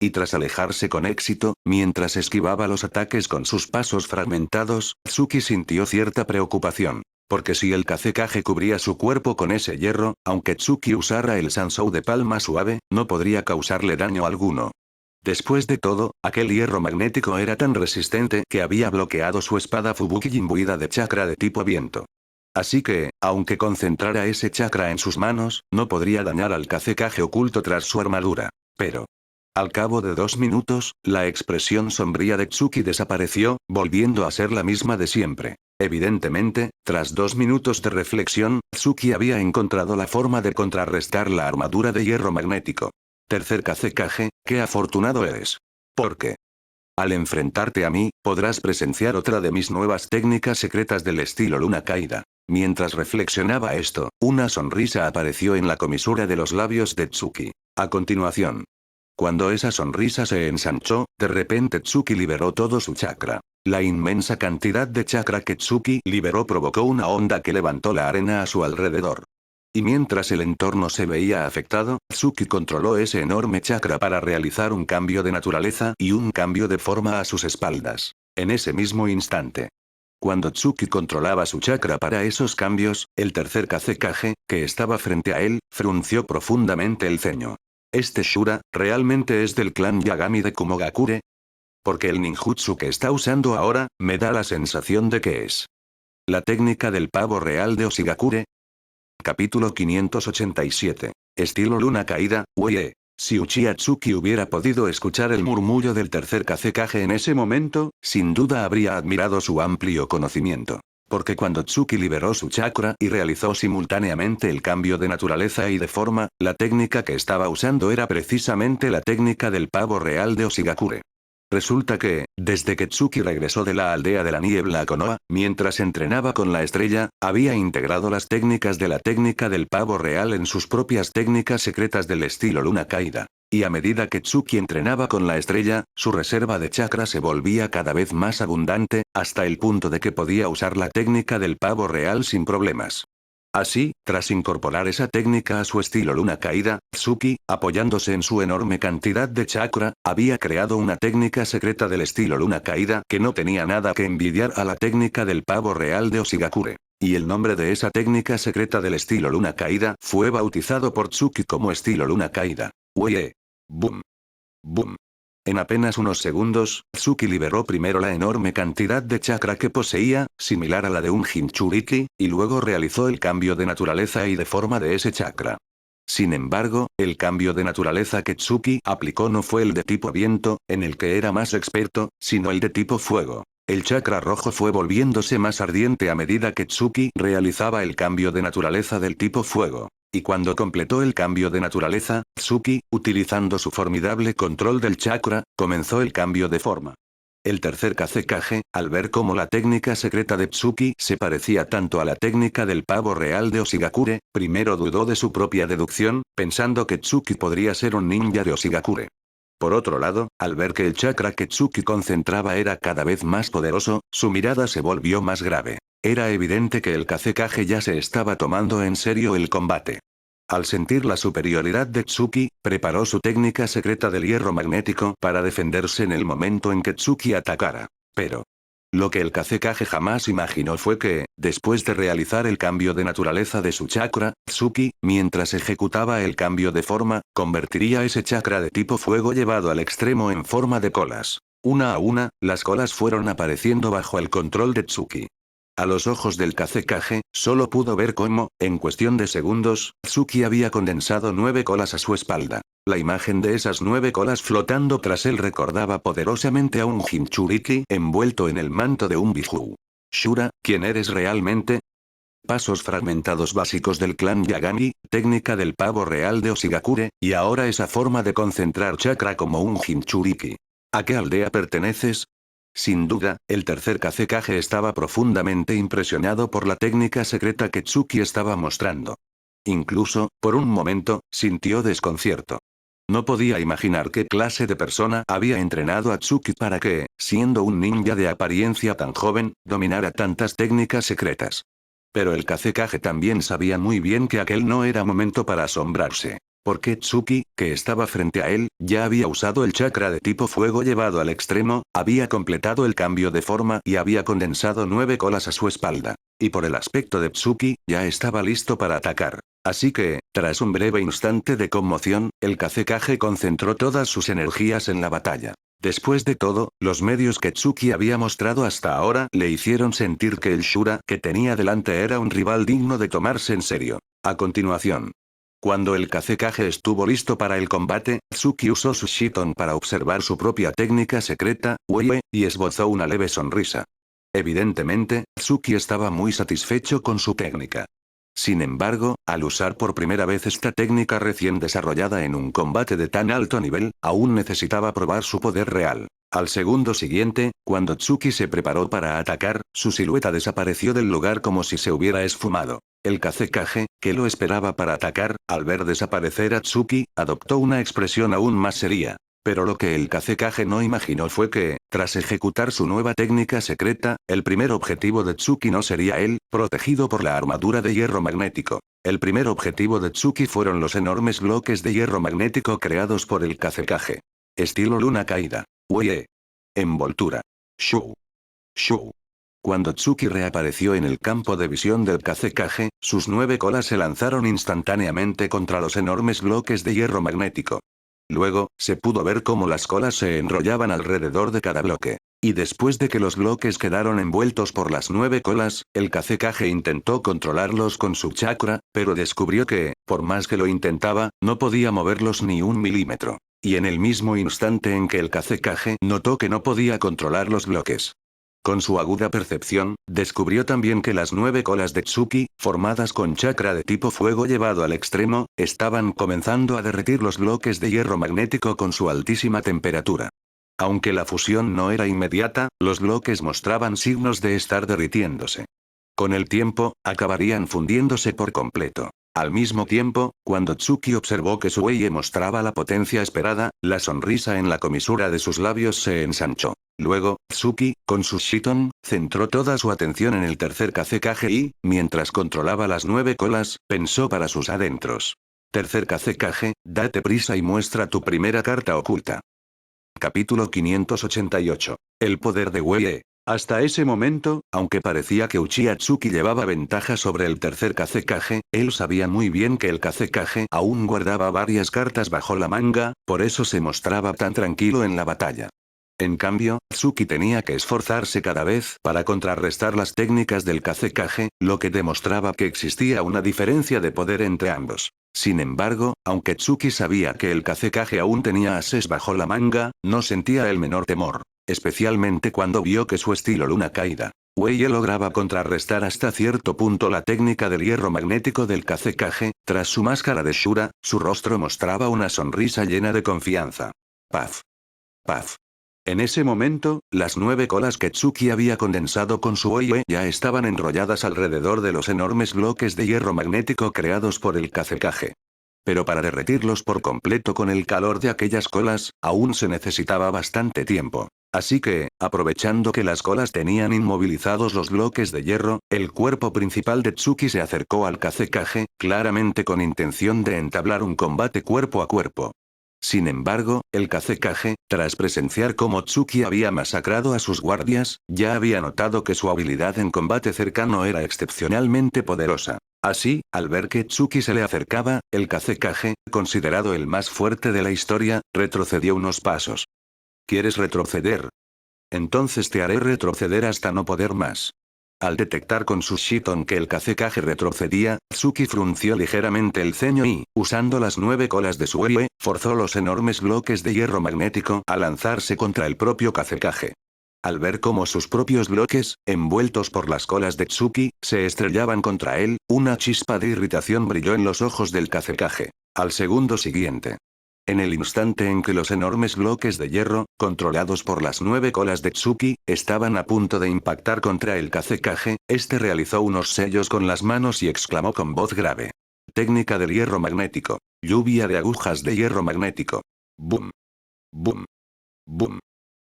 Y tras alejarse con éxito, mientras esquivaba los ataques con sus pasos fragmentados, Tsuki sintió cierta preocupación. Porque si el Kazekage cubría su cuerpo con ese hierro, aunque Tsuki usara el Sansou de palma suave, no podría causarle daño alguno. Después de todo, aquel hierro magnético era tan resistente que había bloqueado su espada Fubuki imbuida de chakra de tipo viento. Así que, aunque concentrara ese chakra en sus manos, no podría dañar al Kazekage oculto tras su armadura. Pero al cabo de 2 minutos, la expresión sombría de Tsuki desapareció, volviendo a ser la misma de siempre. Evidentemente, tras 2 minutos de reflexión, Tsuki había encontrado la forma de contrarrestar la armadura de hierro magnético. Tercer Kazekage, qué afortunado eres. Porque al enfrentarte a mí, podrás presenciar otra de mis nuevas técnicas secretas del estilo luna caída. Mientras reflexionaba esto, una sonrisa apareció en la comisura de los labios de Tsuki. A continuación, cuando esa sonrisa se ensanchó, de repente Tsuki liberó todo su chakra. La inmensa cantidad de chakra que Tsuki liberó provocó una onda que levantó la arena a su alrededor. Y mientras el entorno se veía afectado, Tsuki controló ese enorme chakra para realizar un cambio de naturaleza y un cambio de forma a sus espaldas. En ese mismo instante, cuando Tsuki controlaba su chakra para esos cambios, el tercer Kazekage, que estaba frente a él, frunció profundamente el ceño. ¿Este Shura, realmente es del clan Yagami de Kumogakure? Porque el ninjutsu que está usando ahora, me da la sensación de que es la técnica del pavo real de Oshigakure. Capítulo 587. Estilo luna caída, Uie. Si Uchiha Tsuki hubiera podido escuchar el murmullo del tercer Kazekage en ese momento, sin duda habría admirado su amplio conocimiento. Porque cuando Tsuki liberó su chakra y realizó simultáneamente el cambio de naturaleza y de forma, la técnica que estaba usando era precisamente la técnica del pavo real de Oshigakure. Resulta que, desde que Tsuki regresó de la aldea de la niebla a Konoha, mientras entrenaba con la estrella, había integrado las técnicas de la técnica del pavo real en sus propias técnicas secretas del estilo luna caída. Y a medida que Tsuki entrenaba con la estrella, su reserva de chakra se volvía cada vez más abundante, hasta el punto de que podía usar la técnica del pavo real sin problemas. Así, tras incorporar esa técnica a su estilo luna caída, Tsuki, apoyándose en su enorme cantidad de chakra, había creado una técnica secreta del estilo luna caída que no tenía nada que envidiar a la técnica del pavo real de Oshigakure. Y el nombre de esa técnica secreta del estilo luna caída fue bautizado por Tsuki como estilo luna caída. Uie. Boom. Boom. En apenas unos segundos, Tsuki liberó primero la enorme cantidad de chakra que poseía, similar a la de un Jinchuriki, y luego realizó el cambio de naturaleza y de forma de ese chakra. Sin embargo, el cambio de naturaleza que Tsuki aplicó no fue el de tipo viento, en el que era más experto, sino el de tipo fuego. El chakra rojo fue volviéndose más ardiente a medida que Tsuki realizaba el cambio de naturaleza del tipo fuego. Y cuando completó el cambio de naturaleza, Tsuki, utilizando su formidable control del chakra, comenzó el cambio de forma. El tercer Kazekage, al ver cómo la técnica secreta de Tsuki se parecía tanto a la técnica del pavo real de Oshigakure, primero dudó de su propia deducción, pensando que Tsuki podría ser un ninja de Oshigakure. Por otro lado, al ver que el chakra que Tsuki concentraba era cada vez más poderoso, su mirada se volvió más grave. Era evidente que el Kazekage ya se estaba tomando en serio el combate. Al sentir la superioridad de Tsuki, preparó su técnica secreta del hierro magnético para defenderse en el momento en que Tsuki atacara. Pero lo que el Kazekage jamás imaginó fue que, después de realizar el cambio de naturaleza de su chakra, Tsuki, mientras ejecutaba el cambio de forma, convertiría ese chakra de tipo fuego llevado al extremo en forma de colas. Una a una, las colas fueron apareciendo bajo el control de Tsuki. A los ojos del Kazekage, solo pudo ver cómo, en cuestión de segundos, Tsuki había condensado 9 colas a su espalda. La imagen de esas 9 colas flotando tras él recordaba poderosamente a un Jinchuriki envuelto en el manto de un Biju. Shura, ¿quién eres realmente? Pasos fragmentados básicos del clan Yagami, técnica del pavo real de Oshigakure, y ahora esa forma de concentrar chakra como un Jinchuriki. ¿A qué aldea perteneces? Sin duda, el tercer Kazekage estaba profundamente impresionado por la técnica secreta que Tsuki estaba mostrando. Incluso, por un momento, sintió desconcierto. No podía imaginar qué clase de persona había entrenado a Tsuki para que, siendo un ninja de apariencia tan joven, dominara tantas técnicas secretas. Pero el Kazekage también sabía muy bien que aquel no era momento para asombrarse. Porque Tsuki, que estaba frente a él, ya había usado el chakra de tipo fuego llevado al extremo, había completado el cambio de forma y había condensado 9 colas a su espalda. Y por el aspecto de Tsuki, ya estaba listo para atacar. Así que, tras un breve instante de conmoción, el Kazekage concentró todas sus energías en la batalla. Después de todo, los medios que Tsuki había mostrado hasta ahora le hicieron sentir que el Shura que tenía delante era un rival digno de tomarse en serio. A continuación, cuando el Kazekage estuvo listo para el combate, Tsuki usó su Shiton para observar su propia técnica secreta, Uie, y esbozó una leve sonrisa. Evidentemente, Tsuki estaba muy satisfecho con su técnica. Sin embargo, al usar por primera vez esta técnica recién desarrollada en un combate de tan alto nivel, aún necesitaba probar su poder real. Al segundo siguiente, cuando Tsuki se preparó para atacar, su silueta desapareció del lugar como si se hubiera esfumado. El Kazekage, que lo esperaba para atacar, al ver desaparecer a Tsuki, adoptó una expresión aún más seria. Pero lo que el Kazekage no imaginó fue que, tras ejecutar su nueva técnica secreta, el primer objetivo de Tsuki no sería él, protegido por la armadura de hierro magnético. El primer objetivo de Tsuki fueron los enormes bloques de hierro magnético creados por el Kazekage. Estilo luna caída. Uie. Envoltura. Shu. Shu. Cuando Tsuki reapareció en el campo de visión del Kazekage, sus 9 colas se lanzaron instantáneamente contra los enormes bloques de hierro magnético. Luego, se pudo ver cómo las colas se enrollaban alrededor de cada bloque. Y después de que los bloques quedaron envueltos por las 9 colas, el Kazekage intentó controlarlos con su chakra, pero descubrió que, por más que lo intentaba, no podía moverlos ni un milímetro. Y en el mismo instante en que el Kazekage notó que no podía controlar los bloques. Con su aguda percepción, descubrió también que las 9 colas de Tsuki, formadas con chakra de tipo fuego llevado al extremo, estaban comenzando a derretir los bloques de hierro magnético con su altísima temperatura. Aunque la fusión no era inmediata, los bloques mostraban signos de estar derritiéndose. Con el tiempo, acabarían fundiéndose por completo. Al mismo tiempo, cuando Tsuki observó que su Wei mostraba la potencia esperada, la sonrisa en la comisura de sus labios se ensanchó. Luego, Tsuki, con su Shiton, centró toda su atención en el tercer Kazekage y, mientras controlaba las 9 colas, pensó para sus adentros. Tercer Kazekage, date prisa y muestra tu primera carta oculta. Capítulo 588. El poder de Wei. Hasta ese momento, aunque parecía que Uchiha Tsuki llevaba ventaja sobre el tercer Kazekage, él sabía muy bien que el Kazekage aún guardaba varias cartas bajo la manga, por eso se mostraba tan tranquilo en la batalla. En cambio, Tsuki tenía que esforzarse cada vez para contrarrestar las técnicas del Kazekage, lo que demostraba que existía una diferencia de poder entre ambos. Sin embargo, aunque Tsuki sabía que el Kazekage aún tenía ases bajo la manga, no sentía el menor temor. Especialmente cuando vio que su estilo luna caída. Wei lograba contrarrestar hasta cierto punto la técnica del hierro magnético del Kazekage, tras su máscara de Shura, su rostro mostraba una sonrisa llena de confianza. Paf. Paf. En ese momento, las 9 colas que Tsuki había condensado con su Wei ya estaban enrolladas alrededor de los enormes bloques de hierro magnético creados por el Kazekage. Pero para derretirlos por completo con el calor de aquellas colas, aún se necesitaba bastante tiempo. Así que, aprovechando que las colas tenían inmovilizados los bloques de hierro, el cuerpo principal de Tsuki se acercó al Kazekage, claramente con intención de entablar un combate cuerpo a cuerpo. Sin embargo, el Kazekage, tras presenciar cómo Tsuki había masacrado a sus guardias, ya había notado que su habilidad en combate cercano era excepcionalmente poderosa. Así, al ver que Tsuki se le acercaba, el Kazekage, considerado el más fuerte de la historia, retrocedió unos pasos. ¿Quieres retroceder? Entonces te haré retroceder hasta no poder más. Al detectar con su Shiton que el Kazekage retrocedía, Tsuki frunció ligeramente el ceño y, usando las 9 colas de su Wei, forzó los enormes bloques de hierro magnético a lanzarse contra el propio Kazekage. Al ver cómo sus propios bloques, envueltos por las colas de Tsuki, se estrellaban contra él, una chispa de irritación brilló en los ojos del Kazekage. Al segundo siguiente. En el instante en que los enormes bloques de hierro, controlados por las 9 colas de Tsuki, estaban a punto de impactar contra el Kazekage, este realizó unos sellos con las manos y exclamó con voz grave. Técnica del hierro magnético. Lluvia de agujas de hierro magnético. Boom. Boom. Boom.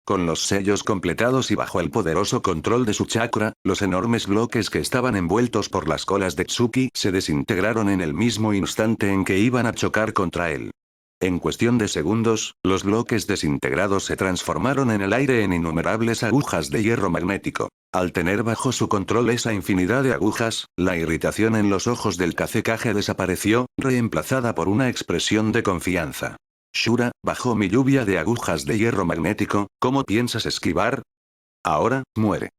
Con los sellos completados y bajo el poderoso control de su chakra, los enormes bloques que estaban envueltos por las colas de Tsuki se desintegraron en el mismo instante en que iban a chocar contra él. En cuestión de segundos, los bloques desintegrados se transformaron en el aire en innumerables agujas de hierro magnético. Al tener bajo su control esa infinidad de agujas, la irritación en los ojos del Kazekage desapareció, reemplazada por una expresión de confianza. Shura, bajo mi lluvia de agujas de hierro magnético, ¿cómo piensas esquivar? Ahora, muere.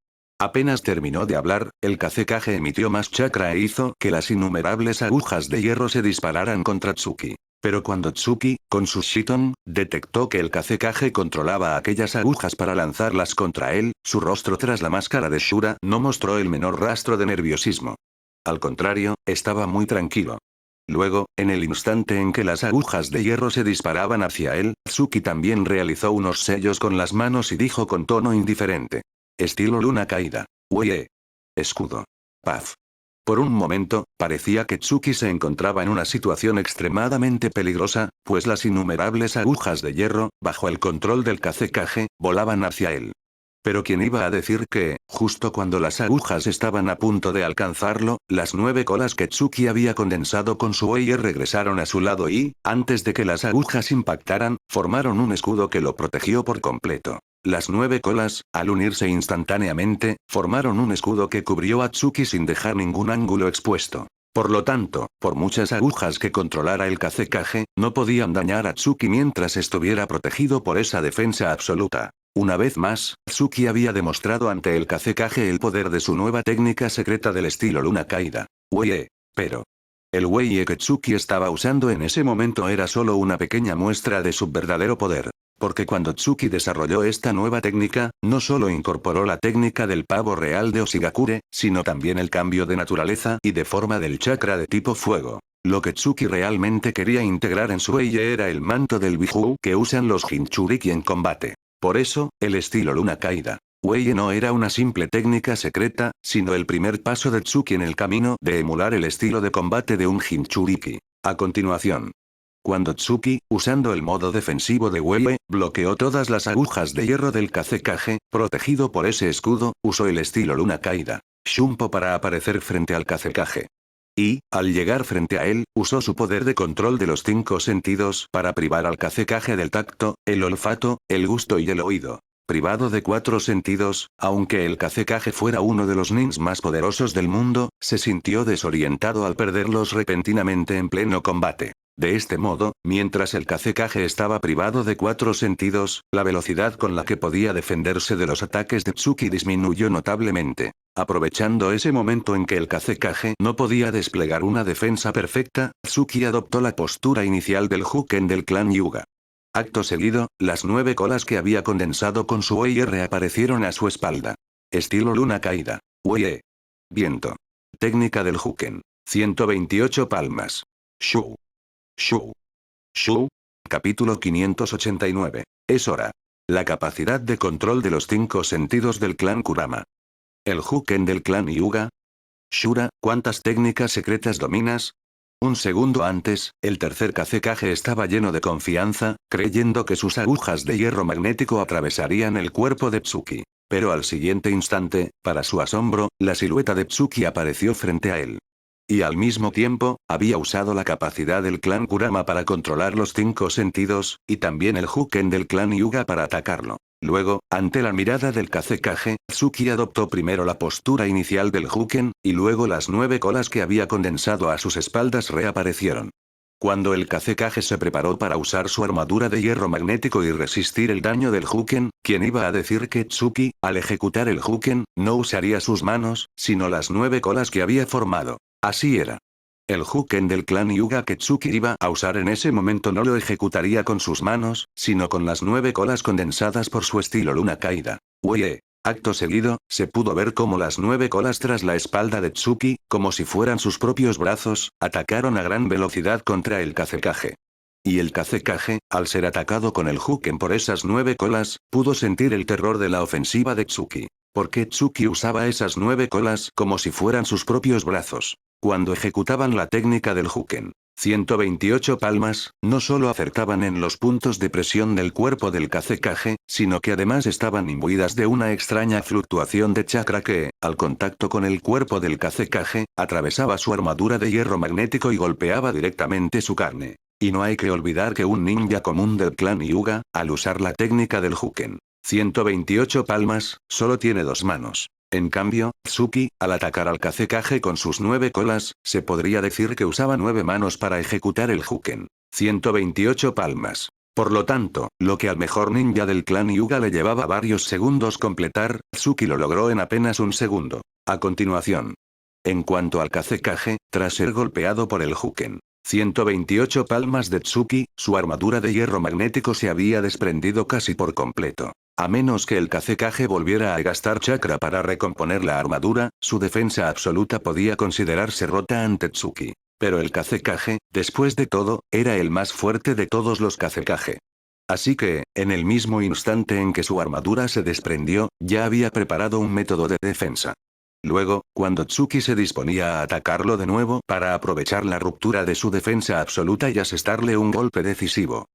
Apenas terminó de hablar, el Kazekage emitió más chakra e hizo que las innumerables agujas de hierro se dispararan contra Tsuki. Pero cuando Tsuki, con su Shiton, detectó que el Kazekage controlaba aquellas agujas para lanzarlas contra él, su rostro tras la máscara de Shura no mostró el menor rastro de nerviosismo. Al contrario, estaba muy tranquilo. Luego, en el instante en que las agujas de hierro se disparaban hacia él, Tsuki también realizó unos sellos con las manos y dijo con tono indiferente. Estilo luna caída. Wei. Escudo. Paz. Por un momento, parecía que Tsuki se encontraba en una situación extremadamente peligrosa, pues las innumerables agujas de hierro, bajo el control del Kazekage, volaban hacia él. Pero ¿quién iba a decir que, justo cuando las agujas estaban a punto de alcanzarlo, las 9 colas que Tsuki había condensado con su Wei regresaron a su lado y, antes de que las agujas impactaran, formaron un escudo que lo protegió por completo? Las 9 colas, al unirse instantáneamente, formaron un escudo que cubrió a Tsuki sin dejar ningún ángulo expuesto. Por lo tanto, por muchas agujas que controlara el Kazekage, no podían dañar a Tsuki mientras estuviera protegido por esa defensa absoluta. Una vez más, Tsuki había demostrado ante el Kazekage el poder de su nueva técnica secreta del estilo Luna Caída. Wei. Pero el Wei que Tsuki estaba usando en ese momento era solo una pequeña muestra de su verdadero poder. Porque cuando Tsuki desarrolló esta nueva técnica, no solo incorporó la técnica del pavo real de Oshigakure, sino también el cambio de naturaleza y de forma del chakra de tipo fuego. Lo que Tsuki realmente quería integrar en su Wei era el manto del Biju que usan los Jinchuriki en combate. Por eso, el estilo Luna Caída Wei no era una simple técnica secreta, sino el primer paso de Tsuki en el camino de emular el estilo de combate de un Jinchuriki. A continuación, cuando Tsuki, usando el modo defensivo de Wei, bloqueó todas las agujas de hierro del Kazekage, protegido por ese escudo, usó el estilo Luna Caída Shunpo para aparecer frente al Kazekage. Y, al llegar frente a él, usó su poder de control de los 5 sentidos para privar al Kazekage del tacto, el olfato, el gusto y el oído. Privado de 4 sentidos, aunque el Kazekage fuera uno de los nins más poderosos del mundo, se sintió desorientado al perderlos repentinamente en pleno combate. De este modo, mientras el Kazekage estaba privado de 4 sentidos, la velocidad con la que podía defenderse de los ataques de Tsuki disminuyó notablemente. Aprovechando ese momento en que el Kazekage no podía desplegar una defensa perfecta, Tsuki adoptó la postura inicial del Huken del clan Hyuga. Acto seguido, las 9 colas que había condensado con su Wei reaparecieron a su espalda. Estilo Luna Caída. Wei. Viento. Técnica del Huken. 128 palmas. Shu. Shu. Shu. Capítulo 589. Es hora. La capacidad de control de los 5 sentidos del clan Kurama. El Huken del clan Hyuga. Shura, ¿cuántas técnicas secretas dominas? Un segundo antes, el tercer Kazekage estaba lleno de confianza, creyendo que sus agujas de hierro magnético atravesarían el cuerpo de Tsuki. Pero al siguiente instante, para su asombro, la silueta de Tsuki apareció frente a él. Y al mismo tiempo, había usado la capacidad del clan Kurama para controlar los 5 sentidos, y también el Huken del clan Hyuga para atacarlo. Luego, ante la mirada del Kazekage, Tsuki adoptó primero la postura inicial del Huken, y luego las 9 colas que había condensado a sus espaldas reaparecieron. Cuando el Kazekage se preparó para usar su armadura de hierro magnético y resistir el daño del Huken, ¿quién iba a decir que Tsuki, al ejecutar el Huken, no usaría sus manos, sino las 9 colas que había formado? Así era. El Huken del clan Hyuga que Tsuki iba a usar en ese momento no lo ejecutaría con sus manos, sino con las 9 colas condensadas por su estilo Luna Caída. Wei. Acto seguido, se pudo ver cómo las 9 colas tras la espalda de Tsuki, como si fueran sus propios brazos, atacaron a gran velocidad contra el Kazekage. Y el Kazekage, al ser atacado con el Huken por esas 9 colas, pudo sentir el terror de la ofensiva de Tsuki. Porque Tsuki usaba esas 9 colas como si fueran sus propios brazos. Cuando ejecutaban la técnica del Huken, 128 palmas, no solo acertaban en los puntos de presión del cuerpo del Kazekage, sino que además estaban imbuidas de una extraña fluctuación de chakra que, al contacto con el cuerpo del Kazekage, atravesaba su armadura de hierro magnético y golpeaba directamente su carne. Y no hay que olvidar que un ninja común del clan Hyuga, al usar la técnica del Huken, 128 palmas, solo tiene 2 manos. En cambio, Tsuki, al atacar al Kazekage con sus 9 colas, se podría decir que usaba 9 manos para ejecutar el Huken. 128 palmas. Por lo tanto, lo que al mejor ninja del clan Hyuga le llevaba varios segundos completar, Tsuki lo logró en apenas un segundo. A continuación. En cuanto al Kazekage, tras ser golpeado por el Huken, 128 palmas de Tsuki, su armadura de hierro magnético se había desprendido casi por completo. A menos que el Kazekage volviera a gastar chakra para recomponer la armadura, su defensa absoluta podía considerarse rota ante Tsuki. Pero el Kazekage, después de todo, era el más fuerte de todos los Kazekage. Así que, en el mismo instante en que su armadura se desprendió, ya había preparado un método de defensa. Luego, cuando Tsuki se disponía a atacarlo de nuevo para aprovechar la ruptura de su defensa absoluta y asestarle un golpe decisivo.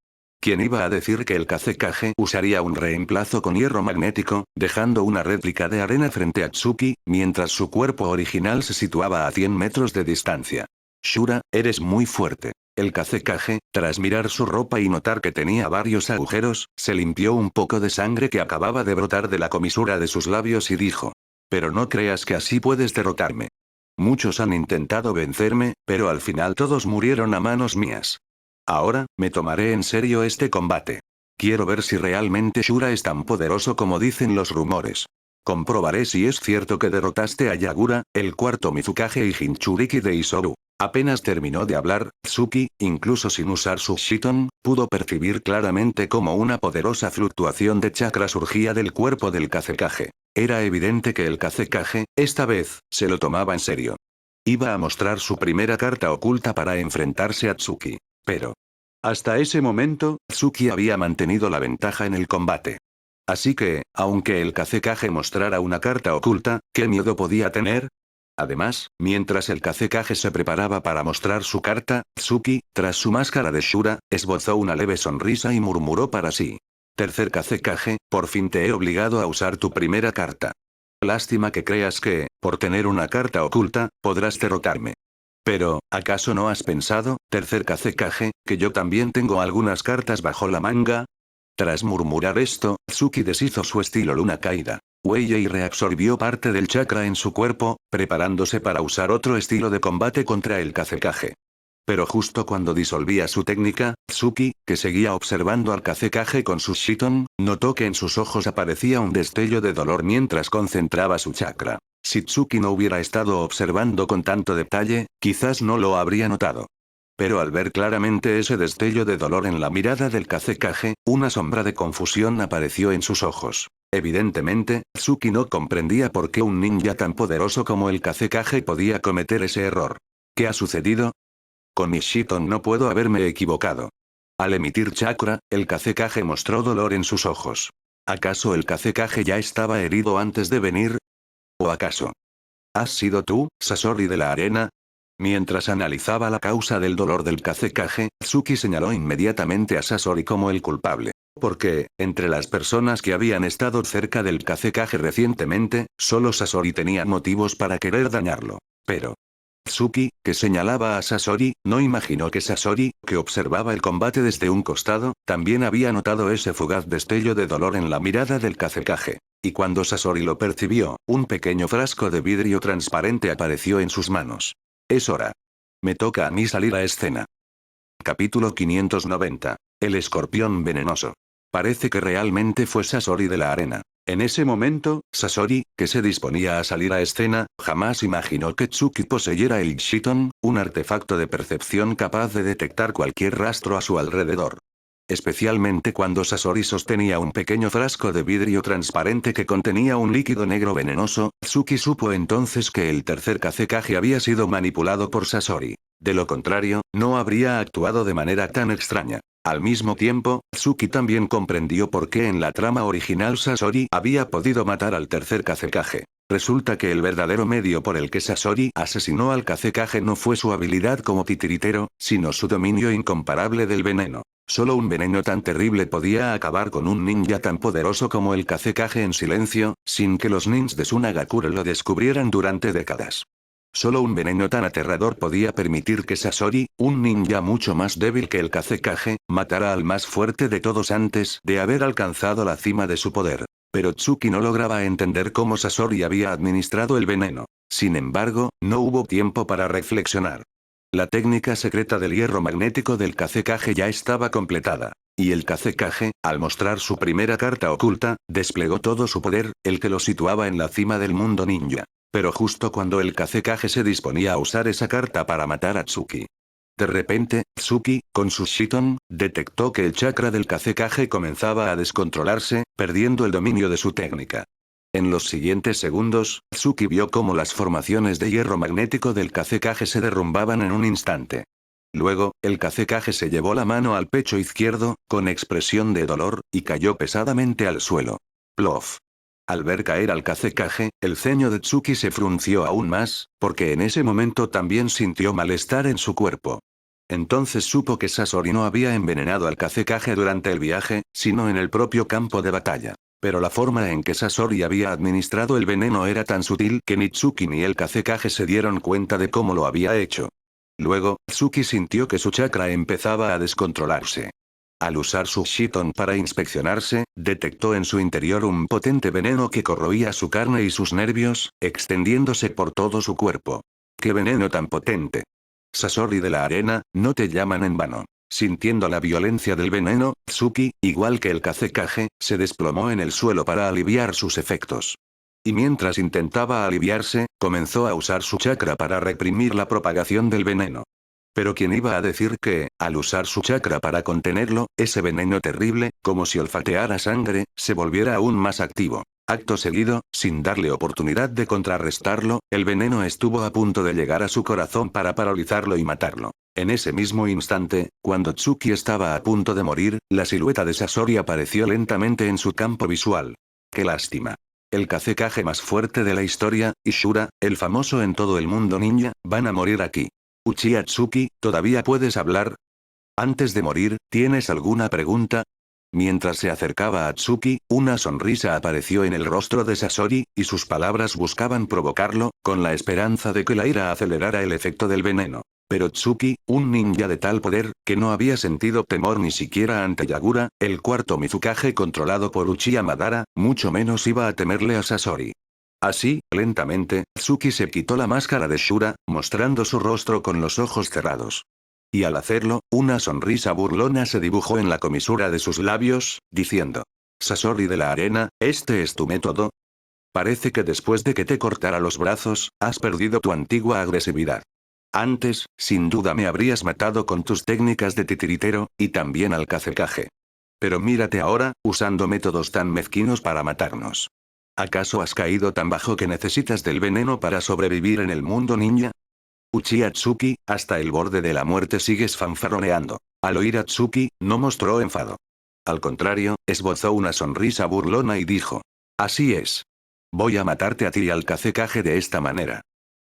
¿Quién iba a decir que el Kazekage usaría un reemplazo con hierro magnético, dejando una réplica de arena frente a Tsuki, mientras su cuerpo original se situaba a 100 metros de distancia? Shura, eres muy fuerte. El Kazekage, tras mirar su ropa y notar que tenía varios agujeros, se limpió un poco de sangre que acababa de brotar de la comisura de sus labios y dijo. Pero no creas que así puedes derrotarme. Muchos han intentado vencerme, pero al final todos murieron a manos mías. Ahora, me tomaré en serio este combate. Quiero ver si realmente Shura es tan poderoso como dicen los rumores. Comprobaré si es cierto que derrotaste a Yagura, el cuarto Mizukage y Jinchuriki de Isoru. Apenas terminó de hablar, Tsuki, incluso sin usar su Shiton, pudo percibir claramente cómo una poderosa fluctuación de chakra surgía del cuerpo del Kazekage. Era evidente que el Kazekage, esta vez, se lo tomaba en serio. Iba a mostrar su primera carta oculta para enfrentarse a Tsuki. Pero, hasta ese momento, Tsuki había mantenido la ventaja en el combate. Así que, aunque el Kazekage mostrara una carta oculta, ¿qué miedo podía tener? Además, mientras el Kazekage se preparaba para mostrar su carta, Tsuki, tras su máscara de Shura, esbozó una leve sonrisa y murmuró para sí. Tercer Kazekage, por fin te he obligado a usar tu primera carta. Lástima que creas que, por tener una carta oculta, podrás derrotarme. Pero, ¿acaso no has pensado, tercer Kazekage, que yo también tengo algunas cartas bajo la manga? Tras murmurar esto, Tsuki deshizo su estilo luna caída. Wei reabsorbió parte del chakra en su cuerpo, preparándose para usar otro estilo de combate contra el Kazekage. Pero justo cuando disolvía su técnica, Tsuki, que seguía observando al Kazekage con su Shiton, notó que en sus ojos aparecía un destello de dolor mientras concentraba su chakra. Si Tsuki no hubiera estado observando con tanto detalle, quizás no lo habría notado. Pero al ver claramente ese destello de dolor en la mirada del Kazekage, una sombra de confusión apareció en sus ojos. Evidentemente, Tsuki no comprendía por qué un ninja tan poderoso como el Kazekage podía cometer ese error. ¿Qué ha sucedido? Con mi Shiton no puedo haberme equivocado. Al emitir chakra, el Kazekage mostró dolor en sus ojos. ¿Acaso el Kazekage ya estaba herido antes de venir? ¿O acaso has sido tú, Sasori de la arena? Mientras analizaba la causa del dolor del Kazekage, Tsuki señaló inmediatamente a Sasori como el culpable. Porque, entre las personas que habían estado cerca del Kazekage recientemente, solo Sasori tenía motivos para querer dañarlo. Pero Tsuki, que señalaba a Sasori, no imaginó que Sasori, que observaba el combate desde un costado, también había notado ese fugaz destello de dolor en la mirada del Kazekage. Y cuando Sasori lo percibió, un pequeño frasco de vidrio transparente apareció en sus manos. Es hora. Me toca a mí salir a escena. Capítulo 590. El escorpión venenoso. Parece que realmente fue Sasori de la arena. En ese momento, Sasori, que se disponía a salir a escena, jamás imaginó que Tsuki poseyera el Shiton, un artefacto de percepción capaz de detectar cualquier rastro a su alrededor. Especialmente cuando Sasori sostenía un pequeño frasco de vidrio transparente que contenía un líquido negro venenoso, Tsuki supo entonces que el tercer Kazekage había sido manipulado por Sasori. De lo contrario, no habría actuado de manera tan extraña. Al mismo tiempo, Tsuki también comprendió por qué en la trama original Sasori había podido matar al tercer Kazekage. Resulta que el verdadero medio por el que Sasori asesinó al Kazekage no fue su habilidad como titiritero, sino su dominio incomparable del veneno. Solo un veneno tan terrible podía acabar con un ninja tan poderoso como el Kazekage en silencio, sin que los nins de Sunagakure lo descubrieran durante décadas. Solo un veneno tan aterrador podía permitir que Sasori, un ninja mucho más débil que el Kazekage, matara al más fuerte de todos antes de haber alcanzado la cima de su poder. Pero Tsuki no lograba entender cómo Sasori había administrado el veneno. Sin embargo, no hubo tiempo para reflexionar. La técnica secreta del hierro magnético del Kazekage ya estaba completada. Y el Kazekage, al mostrar su primera carta oculta, desplegó todo su poder, el que lo situaba en la cima del mundo ninja. Pero justo cuando el Kazekage se disponía a usar esa carta para matar a Tsuki. De repente, Tsuki, con su Shiton, detectó que el chakra del Kazekage comenzaba a descontrolarse, perdiendo el dominio de su técnica. En los siguientes segundos, Tsuki vio cómo las formaciones de hierro magnético del Kazekage se derrumbaban en un instante. Luego, el Kazekage se llevó la mano al pecho izquierdo, con expresión de dolor, y cayó pesadamente al suelo. Plof. Al ver caer al Kazekage, el ceño de Tsuki se frunció aún más, porque en ese momento también sintió malestar en su cuerpo. Entonces supo que Sasori no había envenenado al Kazekage durante el viaje, sino en el propio campo de batalla. Pero la forma en que Sasori había administrado el veneno era tan sutil que ni Tsuki ni el Kazekage se dieron cuenta de cómo lo había hecho. Luego, Tsuki sintió que su chakra empezaba a descontrolarse. Al usar su Shiton para inspeccionarse, detectó en su interior un potente veneno que corroía su carne y sus nervios, extendiéndose por todo su cuerpo. ¡Qué veneno tan potente! Sasori de la arena, no te llaman en vano. Sintiendo la violencia del veneno, Tsuki, igual que el Kazekage, se desplomó en el suelo para aliviar sus efectos. Y mientras intentaba aliviarse, comenzó a usar su chakra para reprimir la propagación del veneno. Pero ¿quién iba a decir que, al usar su chakra para contenerlo, ese veneno terrible, como si olfateara sangre, se volviera aún más activo? Acto seguido, sin darle oportunidad de contrarrestarlo, el veneno estuvo a punto de llegar a su corazón para paralizarlo y matarlo. En ese mismo instante, cuando Tsuki estaba a punto de morir, la silueta de Sasori apareció lentamente en su campo visual. ¡Qué lástima! El Kazekage más fuerte de la historia, y Shura, el famoso en todo el mundo ninja, van a morir aquí. Uchiha Tsuki, ¿todavía puedes hablar? Antes de morir, ¿tienes alguna pregunta? Mientras se acercaba a Tsuki, una sonrisa apareció en el rostro de Sasori, y sus palabras buscaban provocarlo, con la esperanza de que la ira acelerara el efecto del veneno. Pero Tsuki, un ninja de tal poder, que no había sentido temor ni siquiera ante Yagura, el cuarto Mizukage controlado por Uchiha Madara, mucho menos iba a temerle a Sasori. Así, lentamente, Tsuki se quitó la máscara de Shura, mostrando su rostro con los ojos cerrados. Y al hacerlo, una sonrisa burlona se dibujó en la comisura de sus labios, diciendo: Sasori de la arena, ¿este es tu método? Parece que después de que te cortara los brazos, has perdido tu antigua agresividad. Antes, sin duda me habrías matado con tus técnicas de titiritero, y también al Kazekage. Pero mírate ahora, usando métodos tan mezquinos para matarnos. ¿Acaso has caído tan bajo que necesitas del veneno para sobrevivir en el mundo ninja? Uchiha Tsuki, hasta el borde de la muerte sigues fanfarroneando. Al oír a Tsuki, no mostró enfado. Al contrario, esbozó una sonrisa burlona y dijo: Así es. Voy a matarte a ti y al Kazekage de esta manera.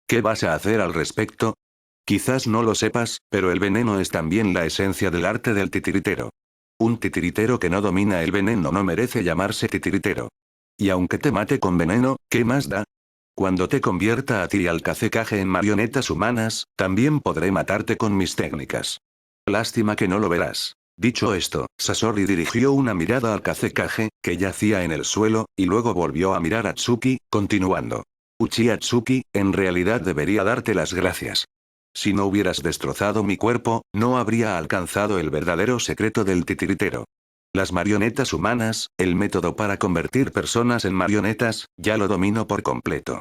¿Qué vas a hacer al respecto? Quizás no lo sepas, pero el veneno es también la esencia del arte del titiritero. Un titiritero que no domina el veneno no merece llamarse titiritero. Y aunque te mate con veneno, ¿qué más da? Cuando te convierta a ti y al Kazekage en marionetas humanas, también podré matarte con mis técnicas. Lástima que no lo verás. Dicho esto, Sasori dirigió una mirada al Kazekage, que yacía en el suelo, y luego volvió a mirar a Tsuki, continuando. Uchiha Tsuki, en realidad debería darte las gracias. Si no hubieras destrozado mi cuerpo, no habría alcanzado el verdadero secreto del titiritero. Las marionetas humanas, el método para convertir personas en marionetas, ya lo domino por completo.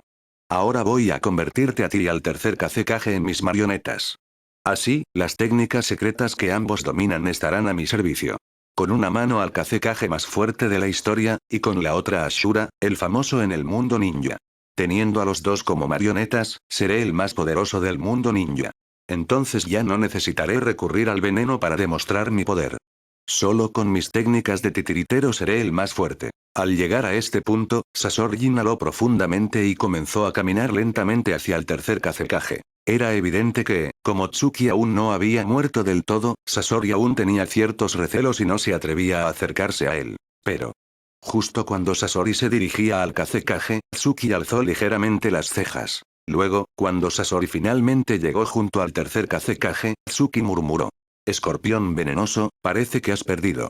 Ahora voy a convertirte a ti y al tercer Kazekage en mis marionetas. Así, las técnicas secretas que ambos dominan estarán a mi servicio. Con una mano al Kazekage más fuerte de la historia, y con la otra a Shura, el famoso en el mundo ninja. Teniendo a los dos como marionetas, seré el más poderoso del mundo ninja. Entonces ya no necesitaré recurrir al veneno para demostrar mi poder. Solo con mis técnicas de titiritero seré el más fuerte. Al llegar a este punto, Sasori inhaló profundamente y comenzó a caminar lentamente hacia el tercer Kazekage. Era evidente que, como Tsuki aún no había muerto del todo, Sasori aún tenía ciertos recelos y no se atrevía a acercarse a él. Pero, justo cuando Sasori se dirigía al Kazekage, Tsuki alzó ligeramente las cejas. Luego, cuando Sasori finalmente llegó junto al tercer Kazekage, Tsuki murmuró: Escorpión venenoso, parece que has perdido.